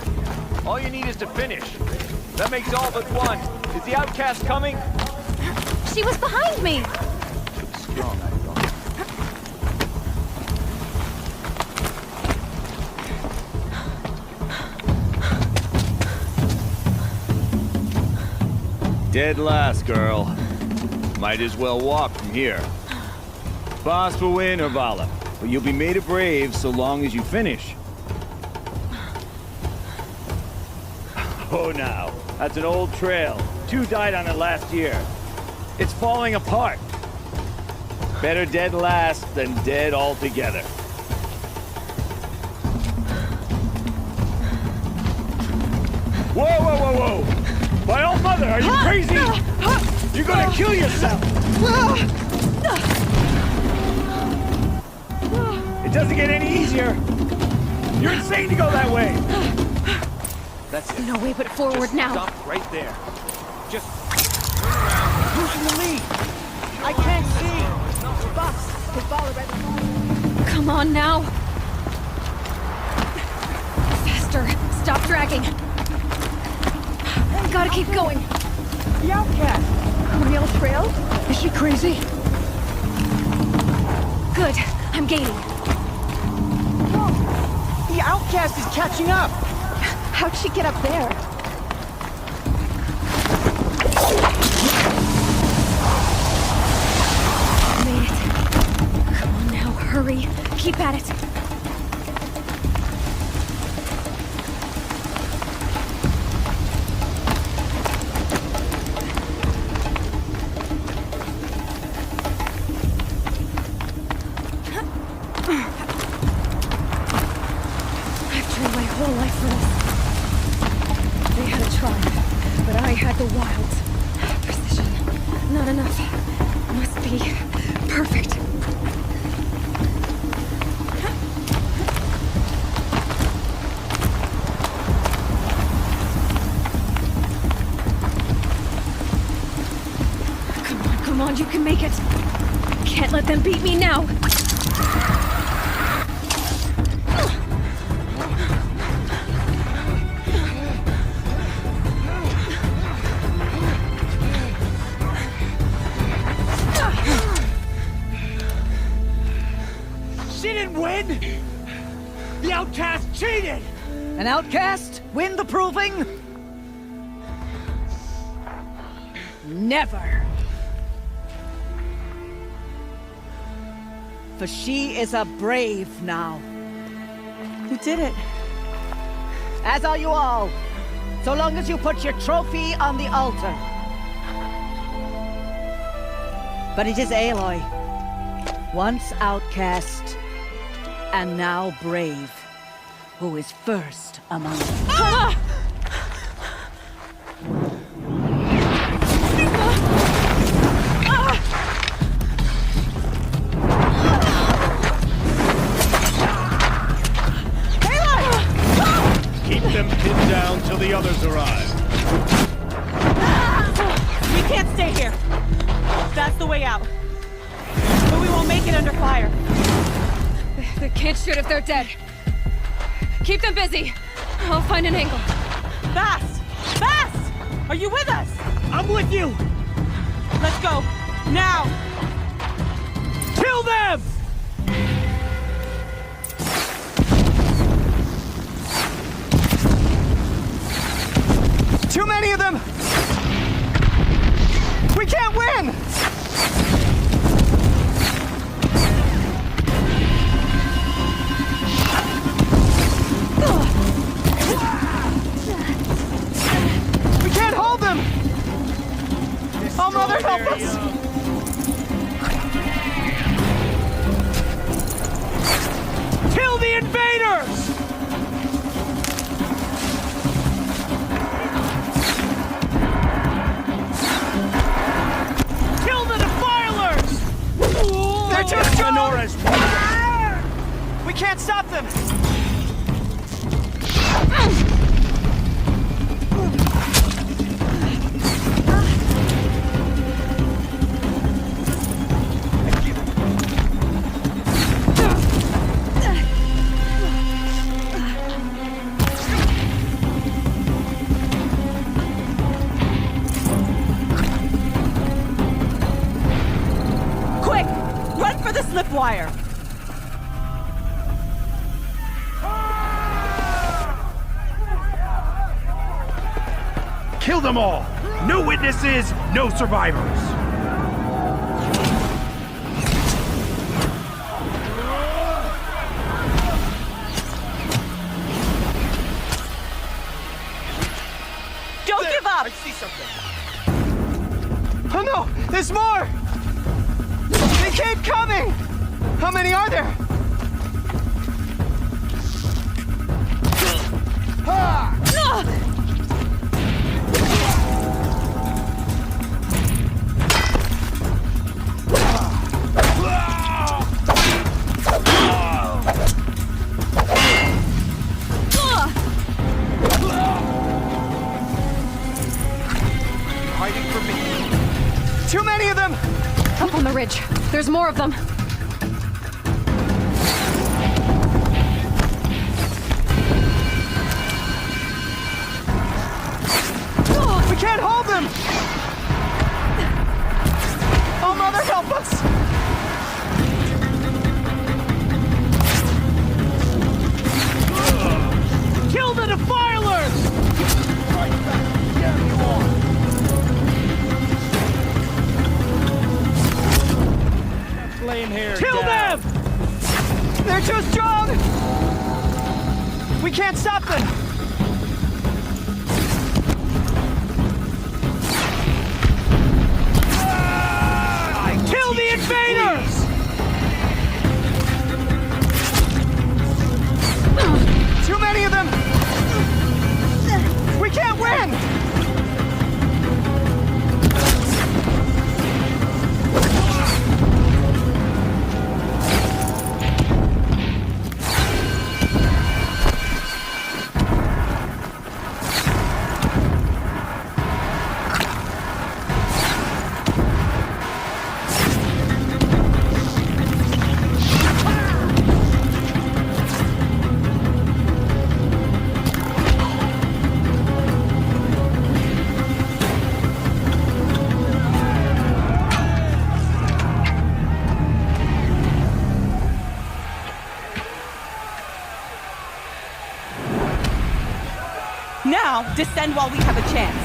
All you need is to finish. That makes all but one. Is the outcast coming? She was behind me! Strong, Dead last, girl. Might as well walk from here. Boss will win or Vala, but you'll be made a brave so long as you finish. Oh, now. That's an old trail. 2 died on it last year. It's falling apart. Better dead last than dead altogether. Whoa, whoa, whoa, whoa! My old mother, are you crazy? You're gonna kill yourself! It doesn't get any easier! You're insane to go that way! That's it. No way but forward now. Stop right there. Just turn around. Who's in the lead? I can't see! Boss, the ball already. Come on now. Faster. Stop dragging. Gotta keep going. The outcast! On the old trail? Is she crazy? Good. I'm gaining. Whoa! The outcast is catching up! How'd she get up there? Made it. Come on now, hurry. Keep at it. The wilds. Precision. Not enough. Must be perfect. Come on, you can make it. Can't let them beat me now. The outcast cheated! An outcast? Win the proving? never. For she is a brave now. You did it. As are you all. So long as you put your trophy on the altar. But it is Aloy, once outcast, and now brave, who is first among us. Ah! Keep them pinned down till the others arrive. We can't stay here. That's the way out. But we won't make it under fire. They can't shoot if they're dead. Keep them busy. I'll find an angle. Fast! Fast! Are you with us? I'm with you! Let's go. Now! Kill them! Too many of them! We can't win! We can't hold them! Oh, Mother, help us! Kill the invaders! They're too strong! Sonora's We can't stop them! Quick! Run for the slip wire! Kill them all! No witnesses, no survivors! Don't give up! I see something. Oh no! There's more! They keep coming! How many are there? Hiding from me. Too many of them! Up on the ridge. There's more of them. We can't hold them! Oh, Mother, help us! Kill the defilers! Flame here. Kill them! They're too strong! We can't stop them! Kill the invaders! Too many of them! We can't win! Now, descend while we have a chance.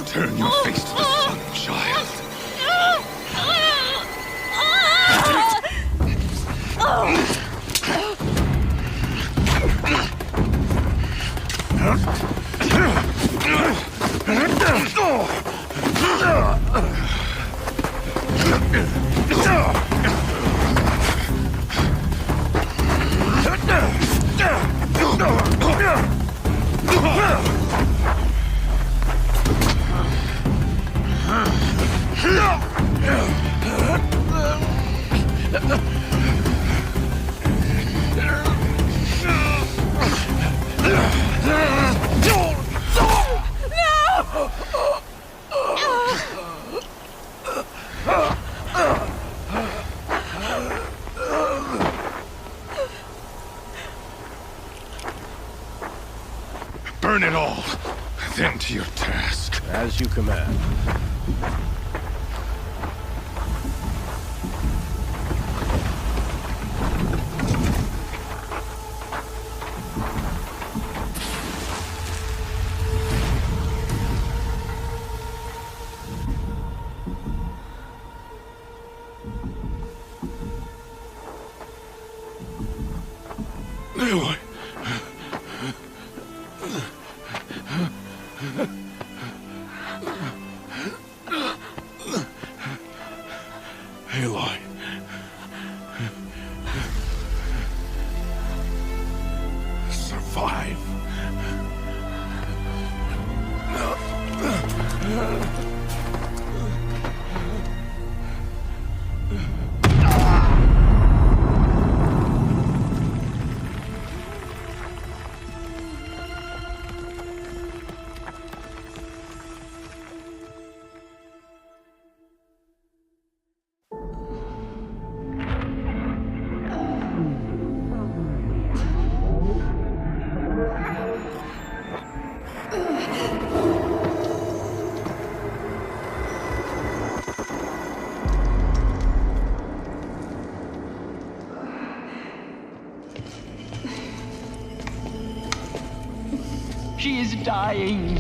Turn your face to the sun, child. Burn it all, then to your task. As you command. Aloy. Aloy. Survive. She is dying.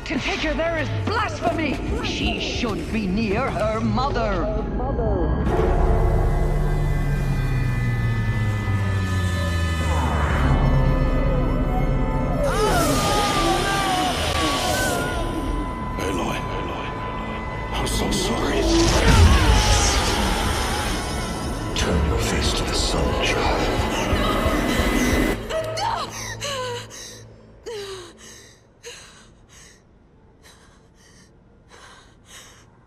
To take her there is blasphemy. She should be near her mother. I'm so sorry. Turn your face to the sun, child.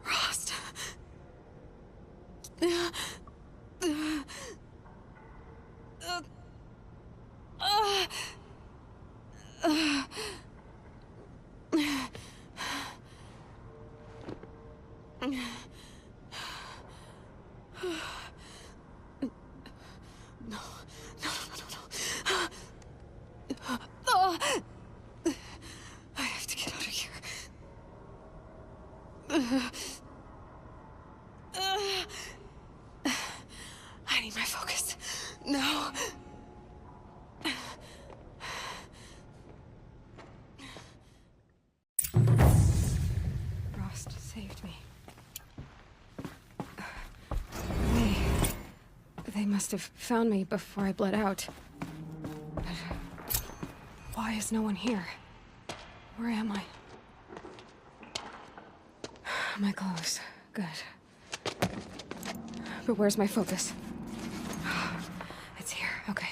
Rost. I have to get out of here. I need my focus. No. Rost saved me. They must have found me before I bled out. But why is no one here? Where am I? My clothes. Good. But where's my focus? It's here. Okay.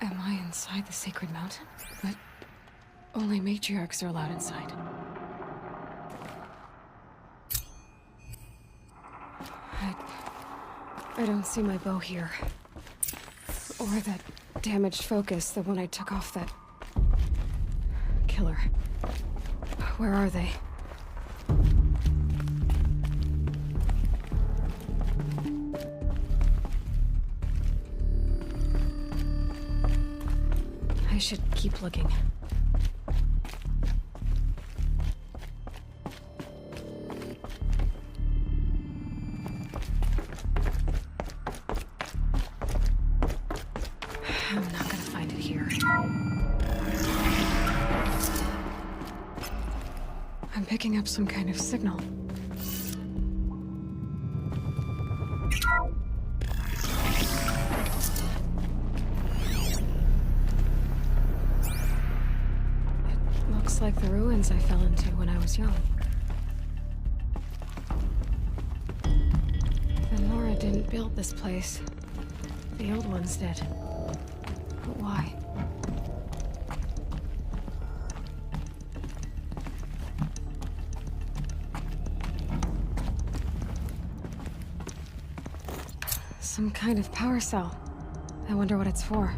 Am I inside the sacred mountain? But only matriarchs are allowed inside. I don't see my bow here. Or that damaged focus, the one I took off that killer. Where are they? I should keep looking. I'm not gonna find it here. I'm picking up some kind of signal. It looks like the ruins I fell into when I was young. The Nora didn't build this place. The old ones did. But why? Some kind of power cell. I wonder what it's for.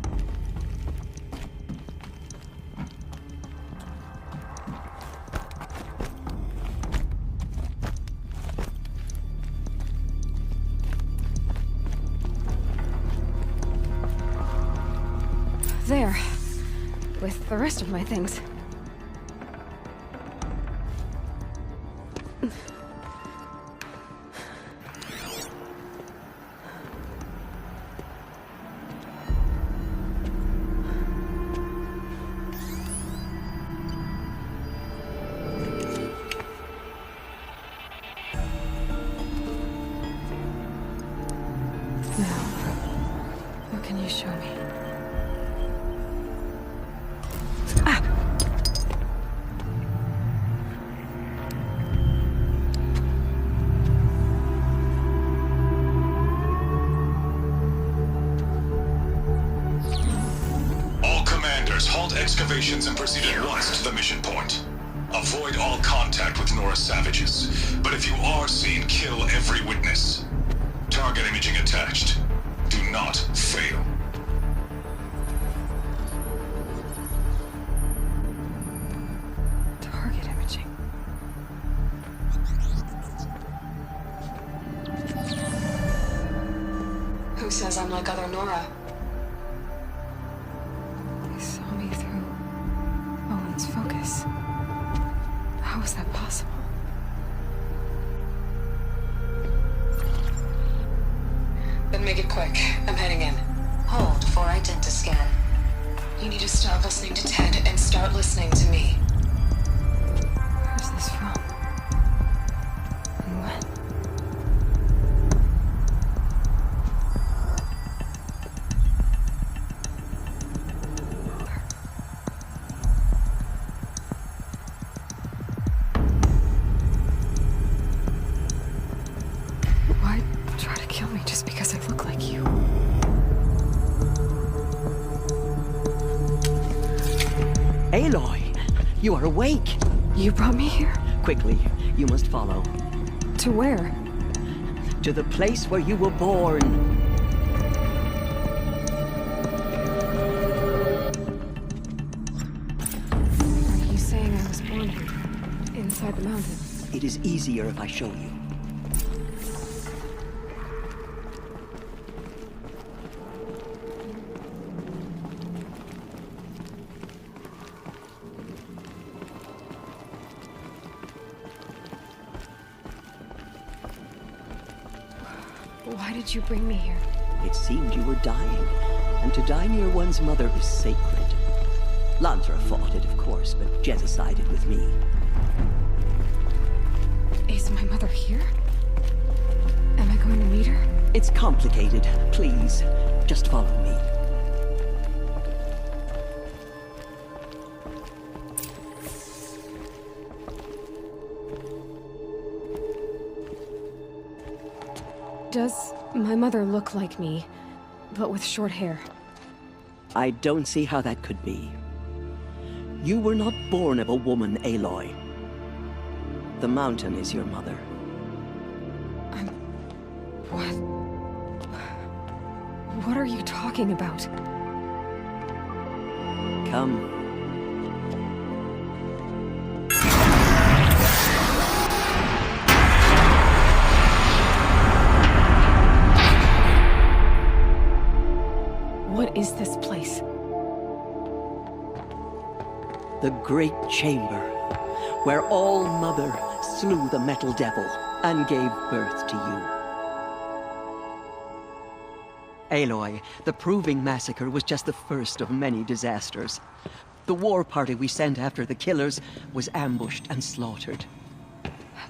There. With the rest of my things. Now, what can you show me? Excavations and proceed at once to the mission point. Avoid all contact with Nora savages, but if you are seen, kill every witness. Target imaging attached. Do not fail. Target imaging. Who says I'm like other Nora? Focus. How is that possible? Then make it quick. I'm heading in. Hold for identiscan. You need to stop listening to Ted and start listening to me. Where's this from? And when? Just because I look like you. Aloy, you are awake. You brought me here? Quickly, you must follow. To where? To the place where you were born. Are you saying I was born here? Inside the mountain? It is easier if I show you. Why did you bring me here? It seemed you were dying, and to die near one's mother is sacred. Lansra fought it, of course, but Jezza sided with me. Is my mother here? Am I going to meet her? It's complicated. Please, just follow me. Does my mother look like me, but with short hair? I don't see how that could be. You were not born of a woman, Aloy. The mountain is your mother. What? What are you talking about? Come. What is this place? The great chamber, where All Mother slew the metal devil and gave birth to you. Aloy, the Proving Massacre was just the first of many disasters. The war party we sent after the killers was ambushed and slaughtered.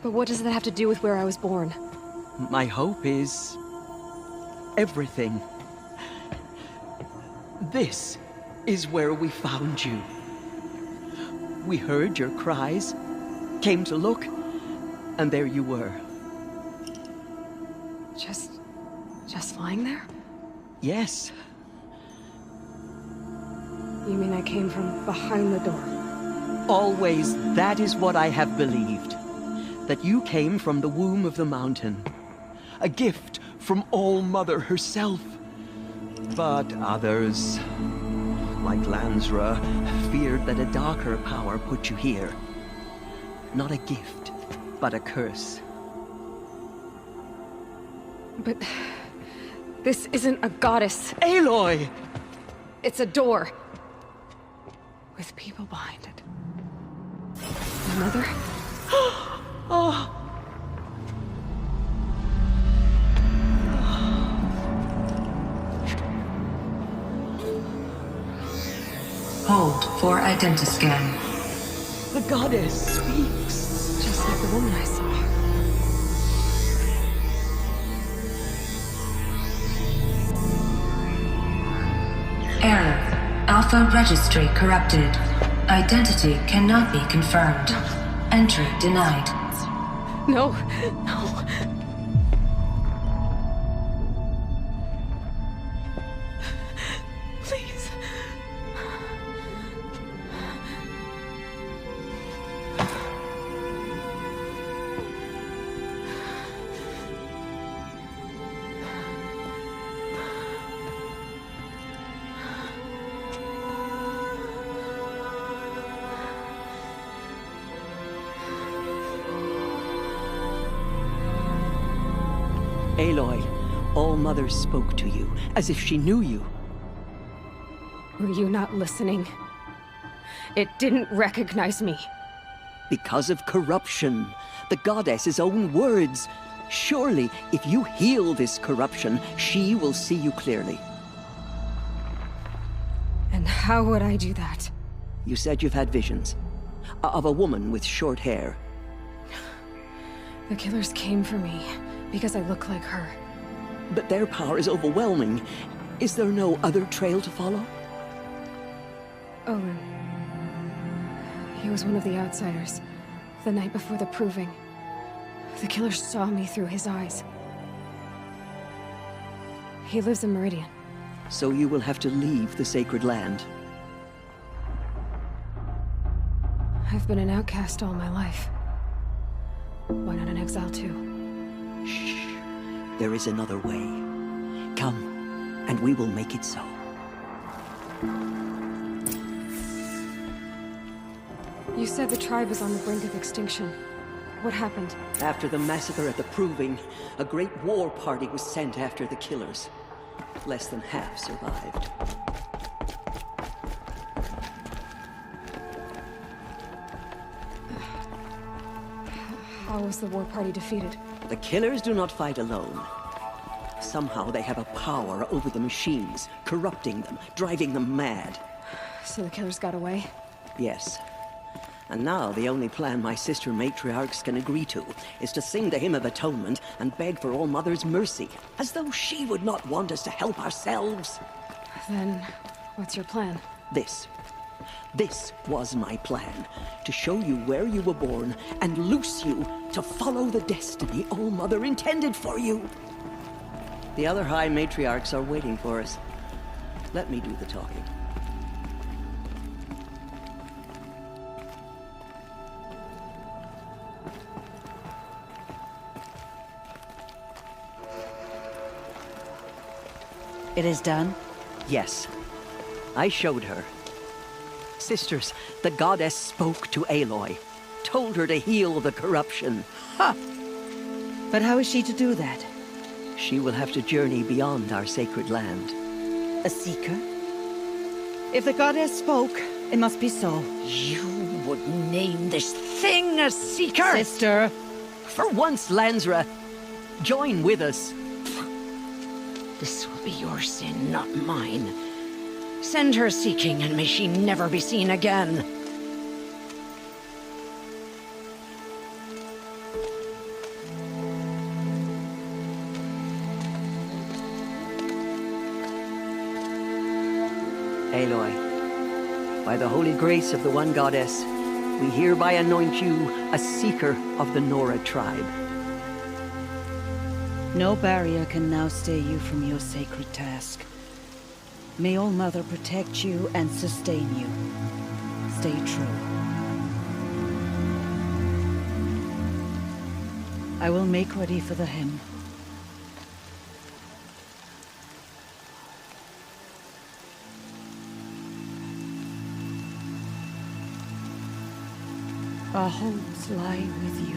But what does that have to do with where I was born? My hope is... everything. This is where we found you. We heard your cries, came to look, and there you were. Just lying there? Yes. You mean I came from behind the door? Always, that is what I have believed. That you came from the womb of the mountain. A gift from All Mother herself. But others, like Lansra, feared that a darker power put you here. Not a gift, but a curse. But... this isn't a goddess. Aloy! It's a door. With people behind it. My mother? Oh! Hold for identiscan. The goddess speaks. Just like the woman I saw. Error. Alpha registry corrupted. Identity cannot be confirmed. Entry denied. No, no. Please. Aloy, All Mother spoke to you, as if she knew you. Were you not listening? It didn't recognize me. Because of corruption. The goddess's own words. Surely, if you heal this corruption, she will see you clearly. And how would I do that? You said you've had visions. Of a woman with short hair. The killers came for me. Because I look like her. But their power is overwhelming. Is there no other trail to follow? Owen. He was one of the outsiders. The night before the Proving. The killers saw me through his eyes. He lives in Meridian. So you will have to leave the sacred land. I've been an outcast all my life. Why not an exile too? Shh. There is another way. Come, and we will make it so. You said the tribe was on the brink of extinction. What happened? After the massacre at the Proving, a great war party was sent after the killers. Less than half survived. How was the war party defeated? The killers do not fight alone. Somehow they have a power over the machines, corrupting them, driving them mad. So the killers got away? Yes. And now the only plan my sister matriarchs can agree to is to sing the Hymn of Atonement and beg for All Mother's mercy, as though she would not want us to help ourselves. Then, what's your plan? This. This was my plan, to show you where you were born and loose you to follow the destiny All Mother intended for you. The other High Matriarchs are waiting for us. Let me do the talking. It is done? Yes. I showed her. Sisters, the goddess spoke to Aloy, told her to heal the corruption. Ha! But how is she to do that? She will have to journey beyond our sacred land. A seeker? If the goddess spoke, It must be so. You would name this thing a Seeker? Sister. For once, Lansra, join with us. This will be your sin, not mine. Send her seeking, and may she never be seen again. Aloy, by the holy grace of the one goddess, we hereby anoint you a Seeker of the Nora tribe. No barrier can now stay you from your sacred task. May All Mother protect you and sustain you. Stay true. I will make ready for the hymn. Our hopes lie with you.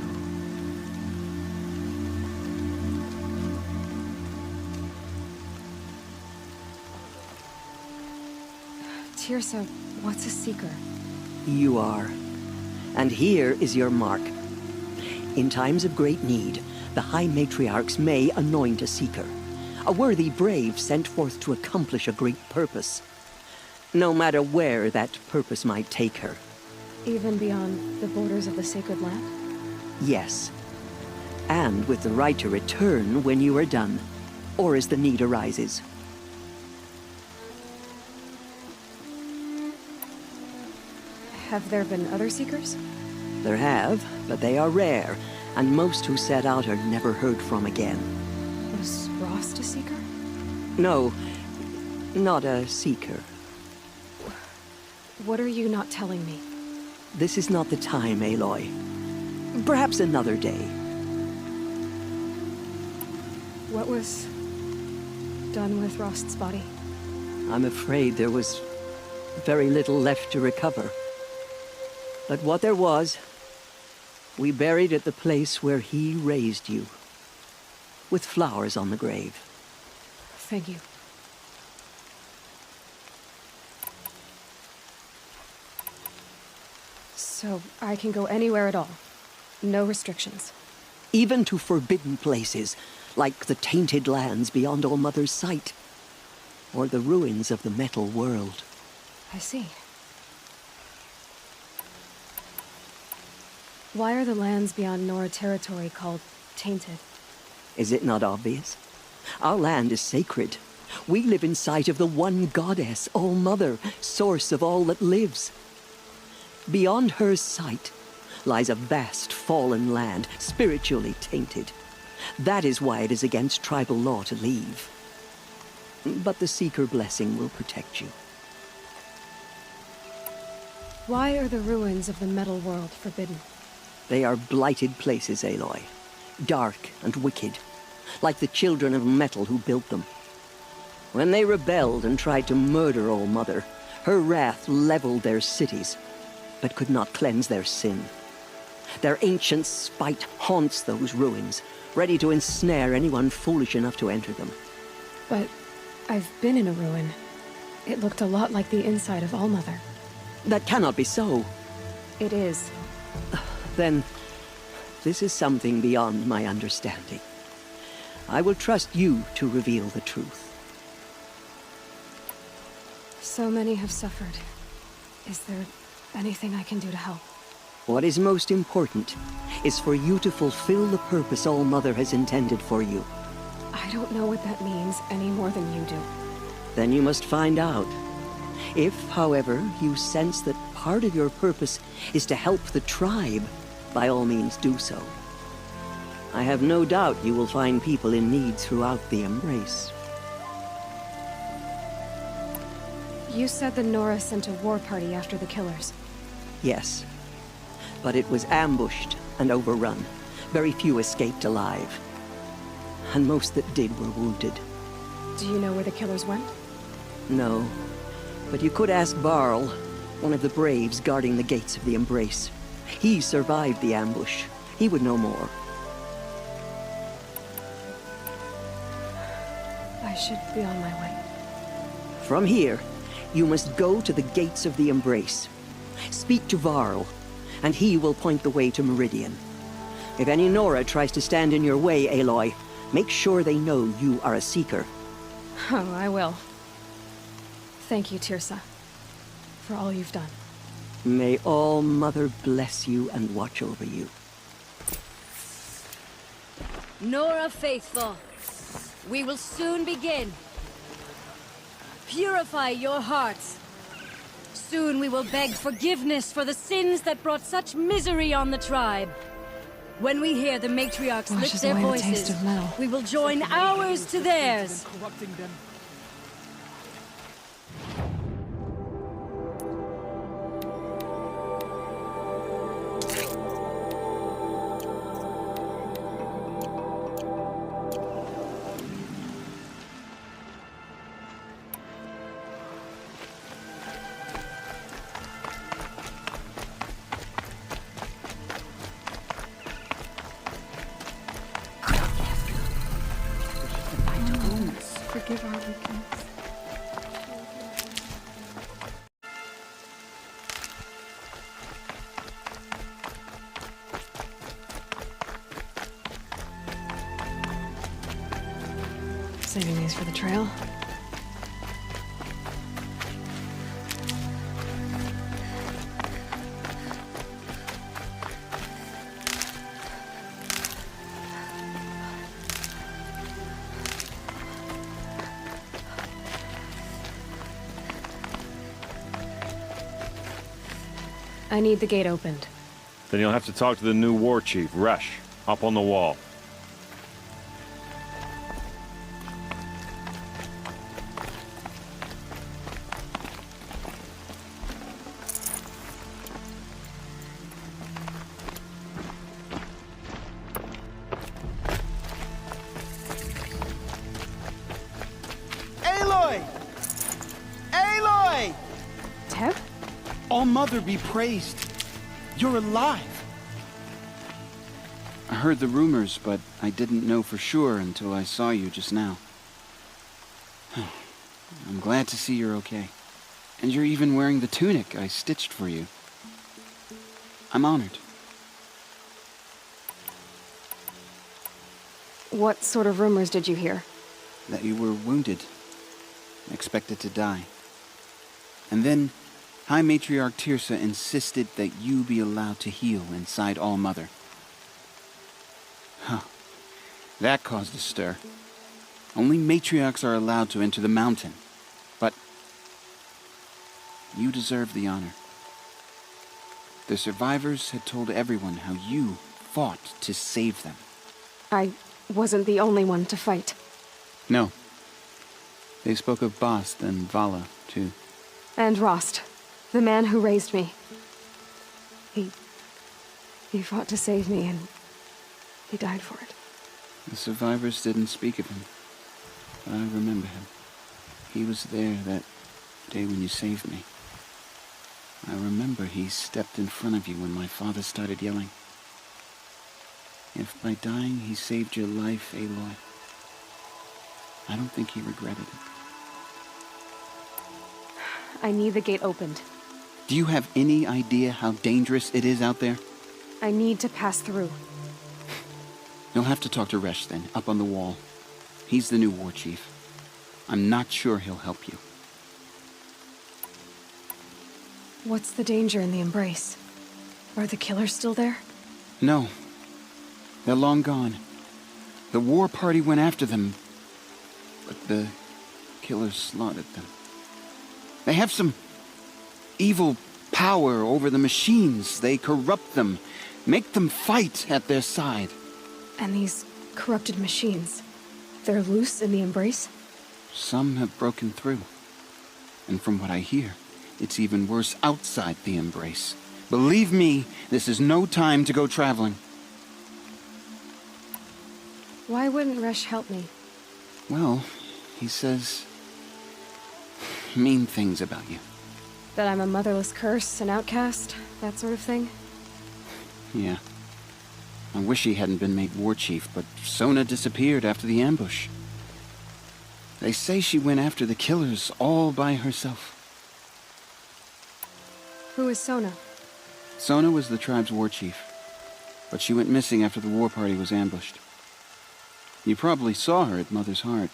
Tirsa, what's a Seeker? You are. And here is your mark. In times of great need, the High Matriarchs may anoint a Seeker. A worthy brave sent forth to accomplish a great purpose. No matter where that purpose might take her. Even beyond the borders of the sacred land? Yes. And with the right to return when you are done, or as the need arises. Have there been other Seekers? There have, but they are rare, and most who set out are never heard from again. Was Rost a Seeker? No, not a Seeker. What are you not telling me? This is not the time, Aloy. Perhaps another day. What was done with Rost's body? I'm afraid there was very little left to recover. But what there was, we buried at the place where he raised you, with flowers on the grave. Thank you. So I can go anywhere at all? No restrictions? Even to forbidden places, like the tainted lands beyond All Mother's sight, or the ruins of the metal world. I see. Why are the lands beyond Nora territory called tainted? Is it not obvious? Our land is sacred. We live in sight of the one goddess, All Mother, source of all that lives. Beyond her sight lies a vast fallen land, spiritually tainted. That is why it is against tribal law to leave. But the Seeker blessing will protect you. Why are the ruins of the metal world forbidden? They are blighted places, Aloy. Dark and wicked, like the children of metal who built them. When they rebelled and tried to murder All Mother, her wrath leveled their cities, but could not cleanse their sin. Their ancient spite haunts those ruins, ready to ensnare anyone foolish enough to enter them. But I've been in a ruin. It looked a lot like the inside of All Mother. That cannot be so. It is. Then, this is something beyond my understanding. I will trust you to reveal the truth. So many have suffered. Is there anything I can do to help? What is most important is for you to fulfill the purpose All Mother has intended for you. I don't know what that means any more than you do. Then you must find out. If, however, you sense that part of your purpose is to help the tribe, by all means do so. I have no doubt you will find people in need throughout the Embrace. You said the Nora sent a war party after the killers. Yes, but it was ambushed and overrun. Very few escaped alive. And most that did were wounded. Do you know where the killers went? No, but you could ask Barl, one of the braves guarding the gates of the Embrace. He survived the ambush. He would know more. I should be on my way. From here, You must go to the gates of the Embrace. Speak to Varl, and he will point the way to Meridian. If any Nora tries to stand in your way, Aloy, make sure they know you are a Seeker. Oh, I will. Thank you, Tirsa, for all you've done. May All Mother bless you and watch over you. Nora faithful, we will soon begin. Purify your hearts. Soon we will beg forgiveness for the sins that brought such misery on the tribe. When we hear the matriarchs lift Washes their away the taste voices, of metal. we will join ours to theirs. Forgive our weakness. Saving these for the trail. I need the gate opened. Then you'll have to talk to the new war chief, Resh, up on the wall. Aloy! Aloy! Teb? All Mother be praised. You're alive. I heard the rumors, but I didn't know for sure until I saw you just now. I'm glad to see you're okay. And you're even wearing the tunic I stitched for you. I'm honored. What sort of rumors did you hear? That you were wounded. Expected to die. And then High Matriarch Tirsa insisted that you be allowed to heal inside All Mother. Huh. That caused a stir. Only matriarchs are allowed to enter the mountain. But you deserve the honor. The survivors had told everyone how you fought to save them. I wasn't the only one to fight. No. They spoke of Bast and Vala, too. And Rost, the man who raised me. He fought to save me, and he died for it. The survivors didn't speak of him, but I remember him. He was there that day when you saved me. I remember he stepped in front of you when my father started yelling. If by dying he saved your life, Aloy, I don't think he regretted it. I need the gate opened. Do you have any idea how dangerous it is out there? I need to pass through. You'll have to talk to Resh then, up on the wall. He's the new war chief. I'm not sure he'll help you. What's the danger in the Embrace? Are the killers still there? No. They're long gone. The war party went after them, but the killers slaughtered them. They have some evil power over the machines. They corrupt them, make them fight at their side. And these corrupted machines, they're loose in the Embrace? Some have broken through. And from what I hear, it's even worse outside the Embrace. Believe me, this is no time to go traveling. Why wouldn't Resh help me? Well, he says mean things about you. That I'm a motherless curse, an outcast, that sort of thing? Yeah. I wish he hadn't been made war chief, but Sona disappeared after the ambush. They say she went after the killers all by herself. Who is Sona? Sona was the tribe's war chief, but she went missing after the war party was ambushed. You probably saw her at Mother's Heart.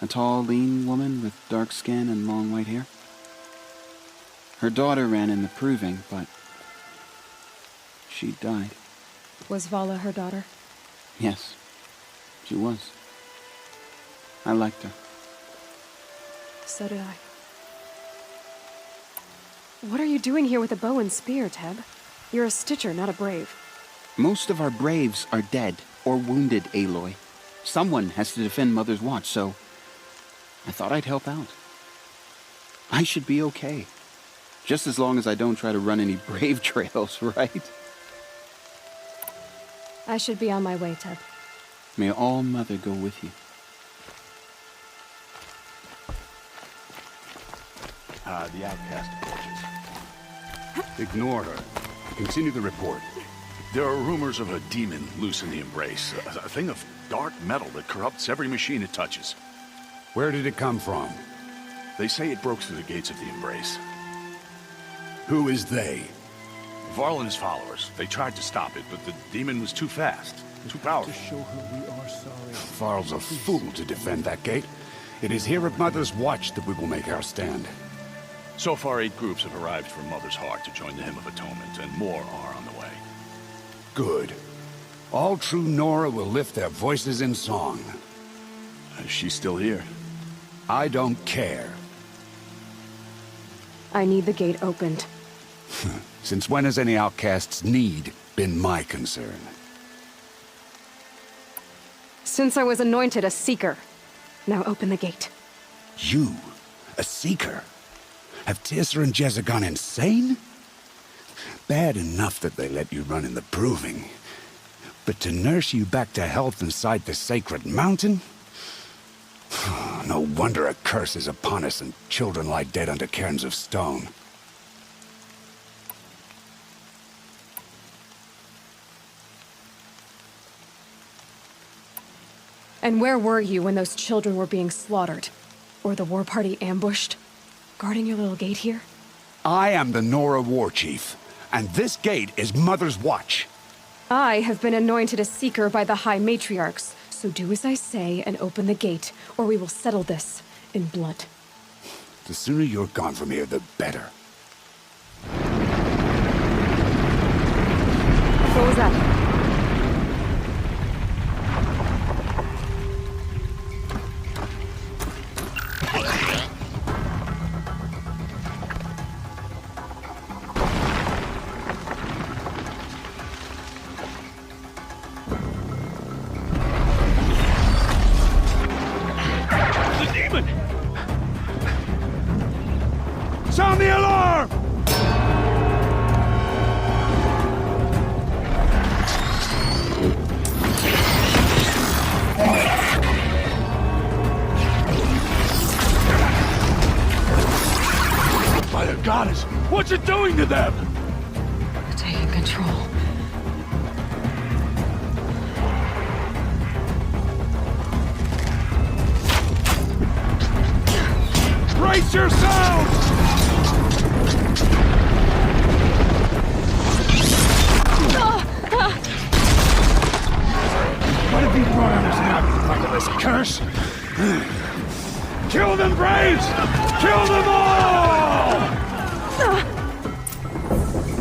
A tall, lean woman with dark skin and long white hair. Her daughter ran in the proving, but she died. Was Vala her daughter? Yes, she was. I liked her. So did I. What are you doing here with a bow and spear, Teb? You're a Stitcher, not a Brave. Most of our Braves are dead or wounded, Aloy. Someone has to defend Mother's Watch, so I thought I'd help out. I should be okay. Just as long as I don't try to run any Brave trails, right? I should be on my way, Teb. May all Mother go with you. The outcast approaches. Ignore her. Continue the report. There are rumors of a demon loose in the Embrace. A thing of dark metal that corrupts every machine it touches. Where did it come from? They say it broke through the gates of the Embrace. Who is they? Varl and his followers. They tried to stop it, but the demon was too fast, too powerful. To show her we are sorry. Varl's a fool to defend that gate. It is here at Mother's Watch that we will make our stand. So far, 8 groups have arrived from Mother's Heart to join the Hymn of Atonement, and more are on the way. Good. All true Nora will lift their voices in song. Is she still here? I don't care. I need the gate opened. Since when has any outcast's need been my concern? Since I was anointed a Seeker. Now open the gate. You? A Seeker? Have Teersa and Jezza gone insane? Bad enough that they let you run in the proving. But to nurse you back to health inside the sacred mountain? No wonder a curse is upon us and children lie dead under cairns of stone. And where were you when those children were being slaughtered? Or the war party ambushed? Guarding your little gate here? I am the Nora War Chief, and this gate is Mother's Watch. I have been anointed a Seeker by the High Matriarchs, so do as I say and open the gate, or we will settle this in blood. The sooner you're gone from here, the better. What was that? Sound the alarm! By the goddess, what's it doing to them? Taking control. Brace yourselves! What have you brought on us now, under this curse? Kill them, Braves! Kill them all!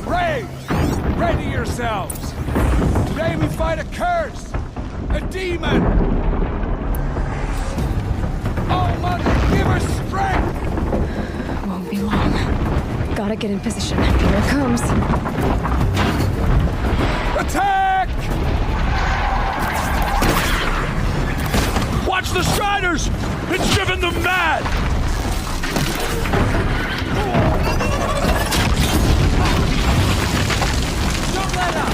Braves, ready yourselves! Today we fight a curse! A demon! Oh, Mother, give her strength! Won't be long. Gotta get in position. Here it comes. Attack! Watch the Striders! It's driven them mad! Don't let up!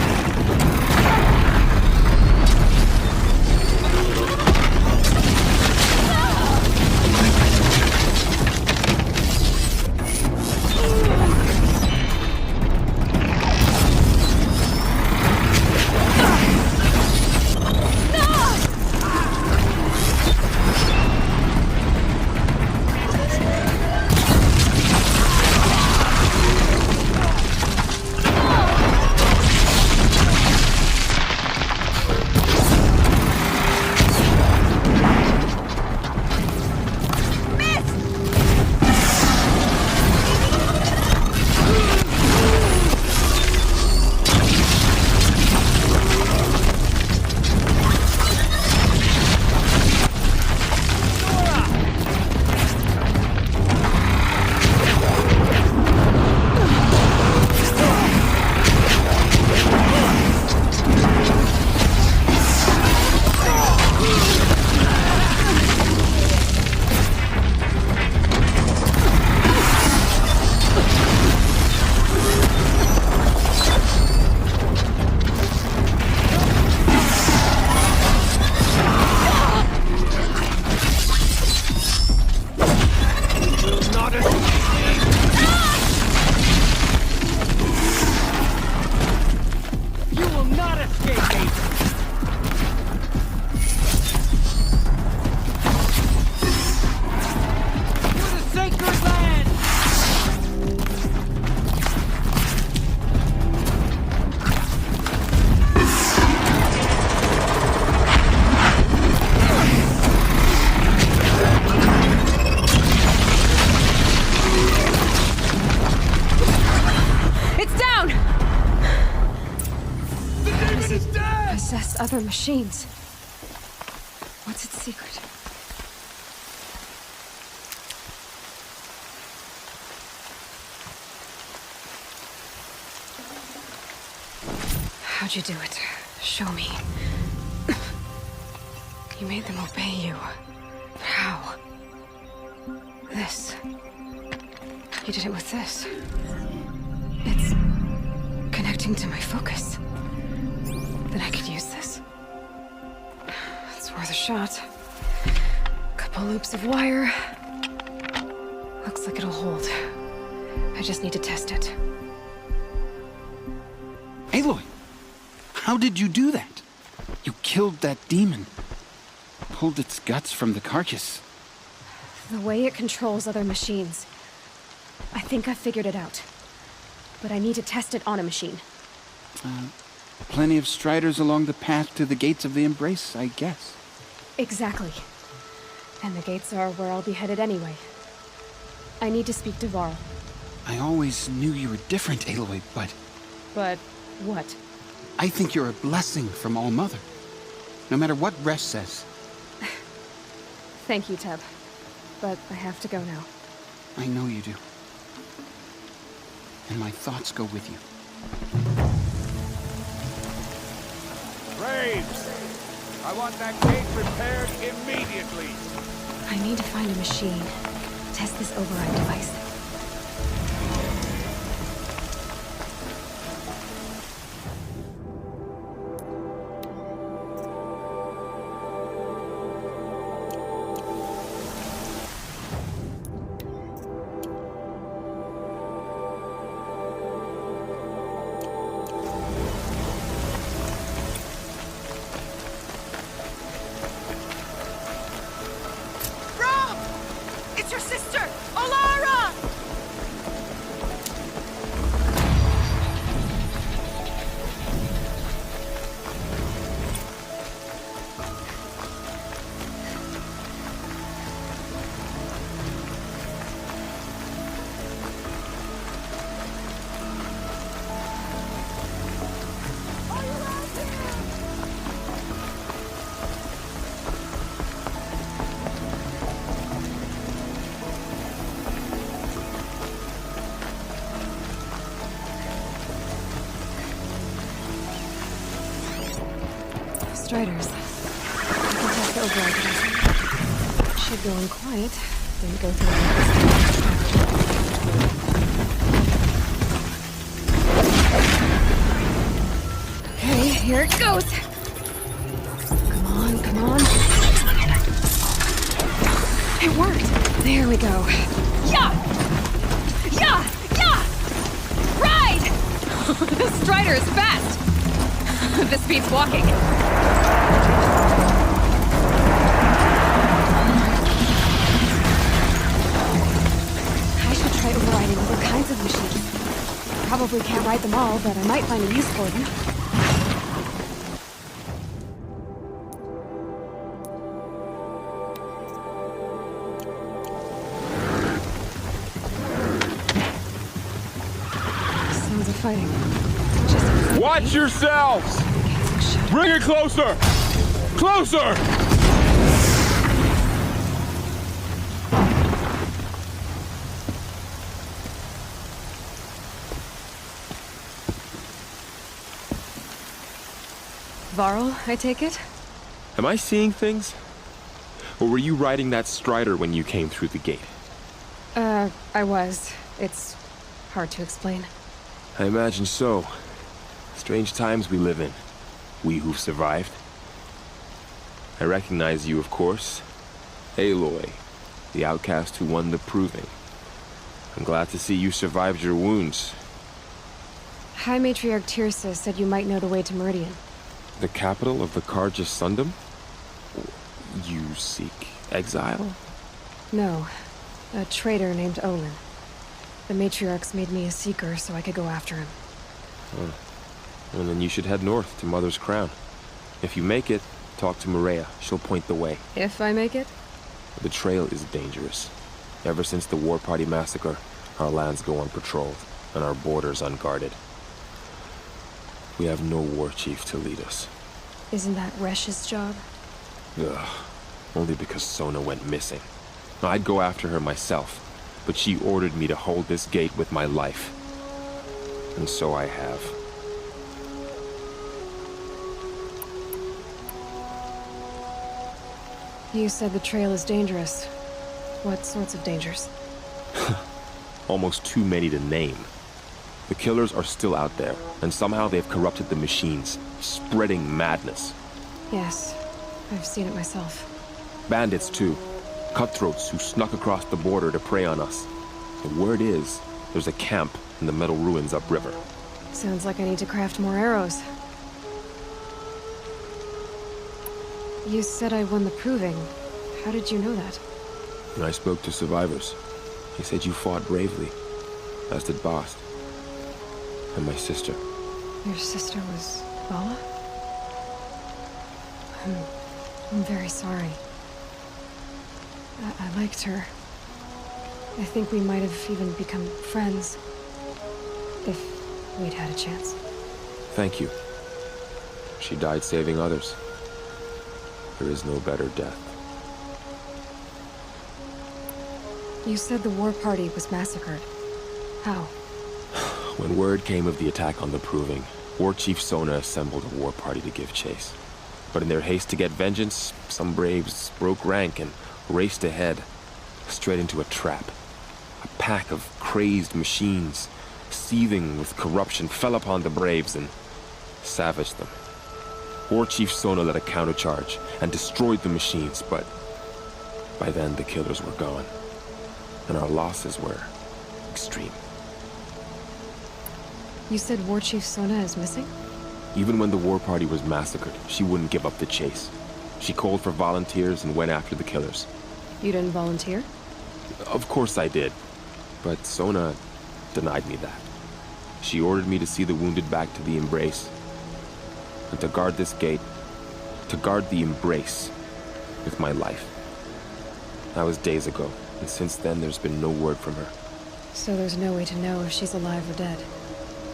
Those other machines. What's its secret? How'd you do it? Show me. You made them obey you. How? This. You did it with this. It's connecting to my focus. Then I could use this. It's worth a shot. Couple loops of wire. Looks like it'll hold. I just need to test it. Aloy! How did you do that? You killed that demon. Pulled its guts from the carcass. The way it controls other machines. I think I figured it out. But I need to test it on a machine. Plenty of striders along the path to the gates of the Embrace, I guess. Exactly. And the gates are where I'll be headed anyway. I need to speak to Varl. I always knew you were different, Aloy, but... But what? I think you're a blessing from All-Mother. No matter what Resh says. Thank you, Teb. But I have to go now. I know you do. And my thoughts go with you. Braves! I want that gate repaired immediately. I need to find a machine. Test this override device. Striders. I can test the override device. Should go in quiet. Didn't go through the Okay, here it goes. Come on, come on. It worked. There we go. Yeah! Yeah! Yeah! Ride! This Strider is fast. This beats walking. I should try overriding other kinds of machines. Probably can't ride them all, but I might find a use for them. Sounds of fighting. Watch yourselves! Bring it closer! Closer! Varl, I take it? Am I seeing things? Or were you riding that Strider when you came through the gate? I was. It's hard to explain. I imagine so. Strange times we live in. We who've survived. I recognize you, of course. Aloy, the outcast who won the proving. I'm glad to see you survived your wounds. High Matriarch Tirsa said you might know the way to Meridian. The capital of the Carja Sundom? You seek exile? No. A traitor named Olin. The Matriarchs made me a seeker so I could go after him. Huh. Well, then you should head north to Mother's Crown. If you make it, talk to Maria. She'll point the way. If I make it? The trail is dangerous. Ever since the War Party massacre, our lands go unpatrolled, and our borders unguarded. We have no war chief to lead us. Isn't that Resh's job? Ugh. Only because Sona went missing. I'd go after her myself, but she ordered me to hold this gate with my life. And so I have. You said the trail is dangerous. What sorts of dangers? Almost too many to name. The killers are still out there, and somehow they've corrupted the machines, spreading madness. Yes, I've seen it myself. Bandits, too. Cutthroats who snuck across the border to prey on us. The word is, there's a camp in the metal ruins upriver. Sounds like I need to craft more arrows. You said I won the proving. How did you know that? I spoke to survivors. They said you fought bravely, as did Bast. And my sister. Your sister was Vala? I'm very sorry. I liked her. I think we might have even become friends. If we'd had a chance. Thank you. She died saving others. There is no better death. You said the war party was massacred. How? When word came of the attack on the Proving, War Chief Sona assembled a war party to give chase. But in their haste to get vengeance, some braves broke rank and raced ahead, straight into a trap. A pack of crazed machines, seething with corruption, fell upon the braves and savaged them. War Chief Sona led a countercharge and destroyed the machines, but by then the killers were gone, and our losses were extreme. You said War Chief Sona is missing? Even when the war party was massacred, she wouldn't give up the chase. She called for volunteers and went after the killers. You didn't volunteer? Of course I did, but Sona denied me that. She ordered me to see the wounded back to the Embrace, and to guard this gate, to guard the Embrace with my life. That was days ago, and since then there's been no word from her. So there's no way to know if she's alive or dead.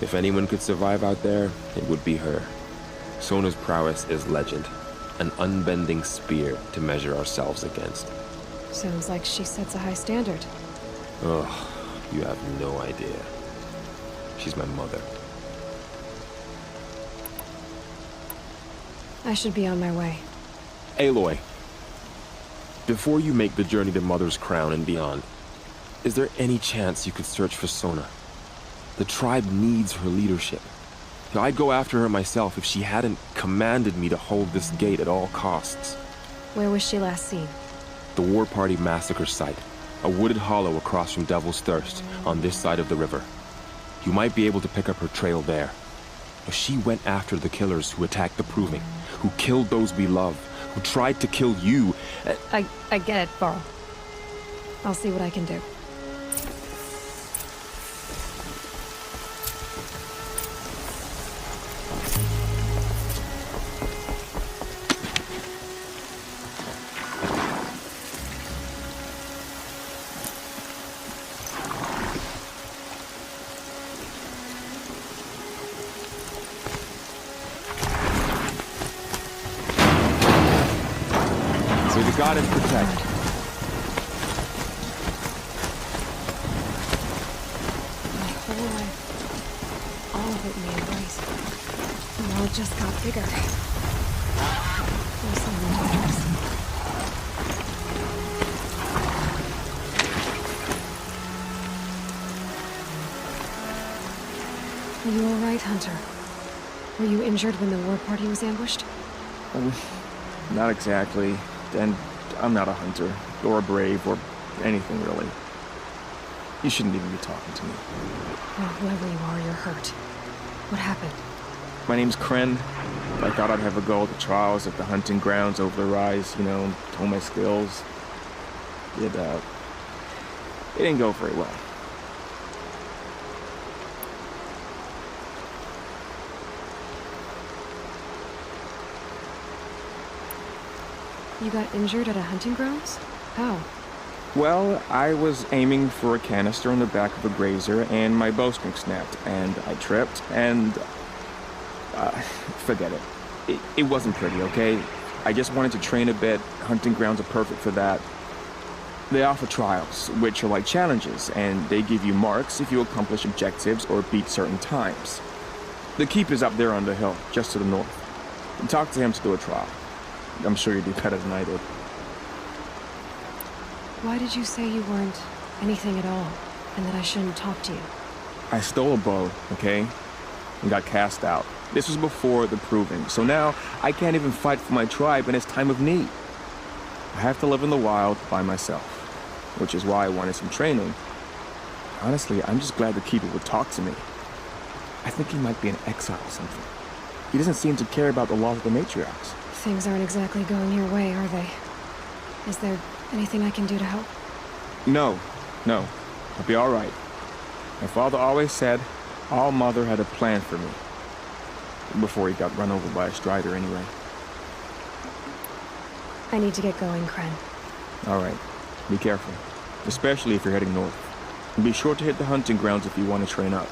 If anyone could survive out there, it would be her. Sona's prowess is legend, an unbending spear to measure ourselves against. Sounds like she sets a high standard. Ugh, you have no idea. She's my mother. I should be on my way. Aloy, before you make the journey to Mother's Crown and beyond, is there any chance you could search for Sona? The tribe needs her leadership. I'd go after her myself if she hadn't commanded me to hold this gate at all costs. Where was she last seen? The War Party massacre site. A wooded hollow across from Devil's Thirst, on this side of the river. You might be able to pick up her trail there. She went after the killers who attacked the Proving, who killed those we love, who tried to kill you. I get it, Varl. I'll see what I can do. God and protect. My whole life, all of it in the Embrace. Now it just got bigger. There's something dangerous. Are you all right, Hunter? Were you injured when the war party was ambushed? Not exactly. And I'm not a hunter, or a brave, or anything really. You shouldn't even be talking to me. Well, whoever you are, you're hurt. What happened? My name's Kren. I thought I'd have a go at the trials at the hunting grounds over the rise, you know, hone my skills. It didn't go very well. You got injured at a hunting grounds? How? Well, I was aiming for a canister on the back of a grazer, and my bowstring snapped, and I tripped, and... forget it. it wasn't pretty, okay? I just wanted to train a bit. Hunting grounds are perfect for that. They offer trials, which are like challenges, and they give you marks if you accomplish objectives or beat certain times. The keep is up there on the hill, just to the north. Talk to him to do a trial. I'm sure you'd do better than I did. Why did you say you weren't anything at all, and that I shouldn't talk to you? I stole a bow, okay? And got cast out. This was before the proving, so now I can't even fight for my tribe in its time of need. I have to live in the wild by myself, which is why I wanted some training. Honestly, I'm just glad the Keeper would talk to me. I think he might be in exile or something. He doesn't seem to care about the laws of the matriarchs. Things aren't exactly going your way, are they? Is there anything I can do to help? No. I'll be all right. My father always said All Mother had a plan for me. Before he got run over by a strider, anyway. I need to get going, Kren. All right. Be careful. Especially if you're heading north. And be sure to hit the hunting grounds if you want to train up.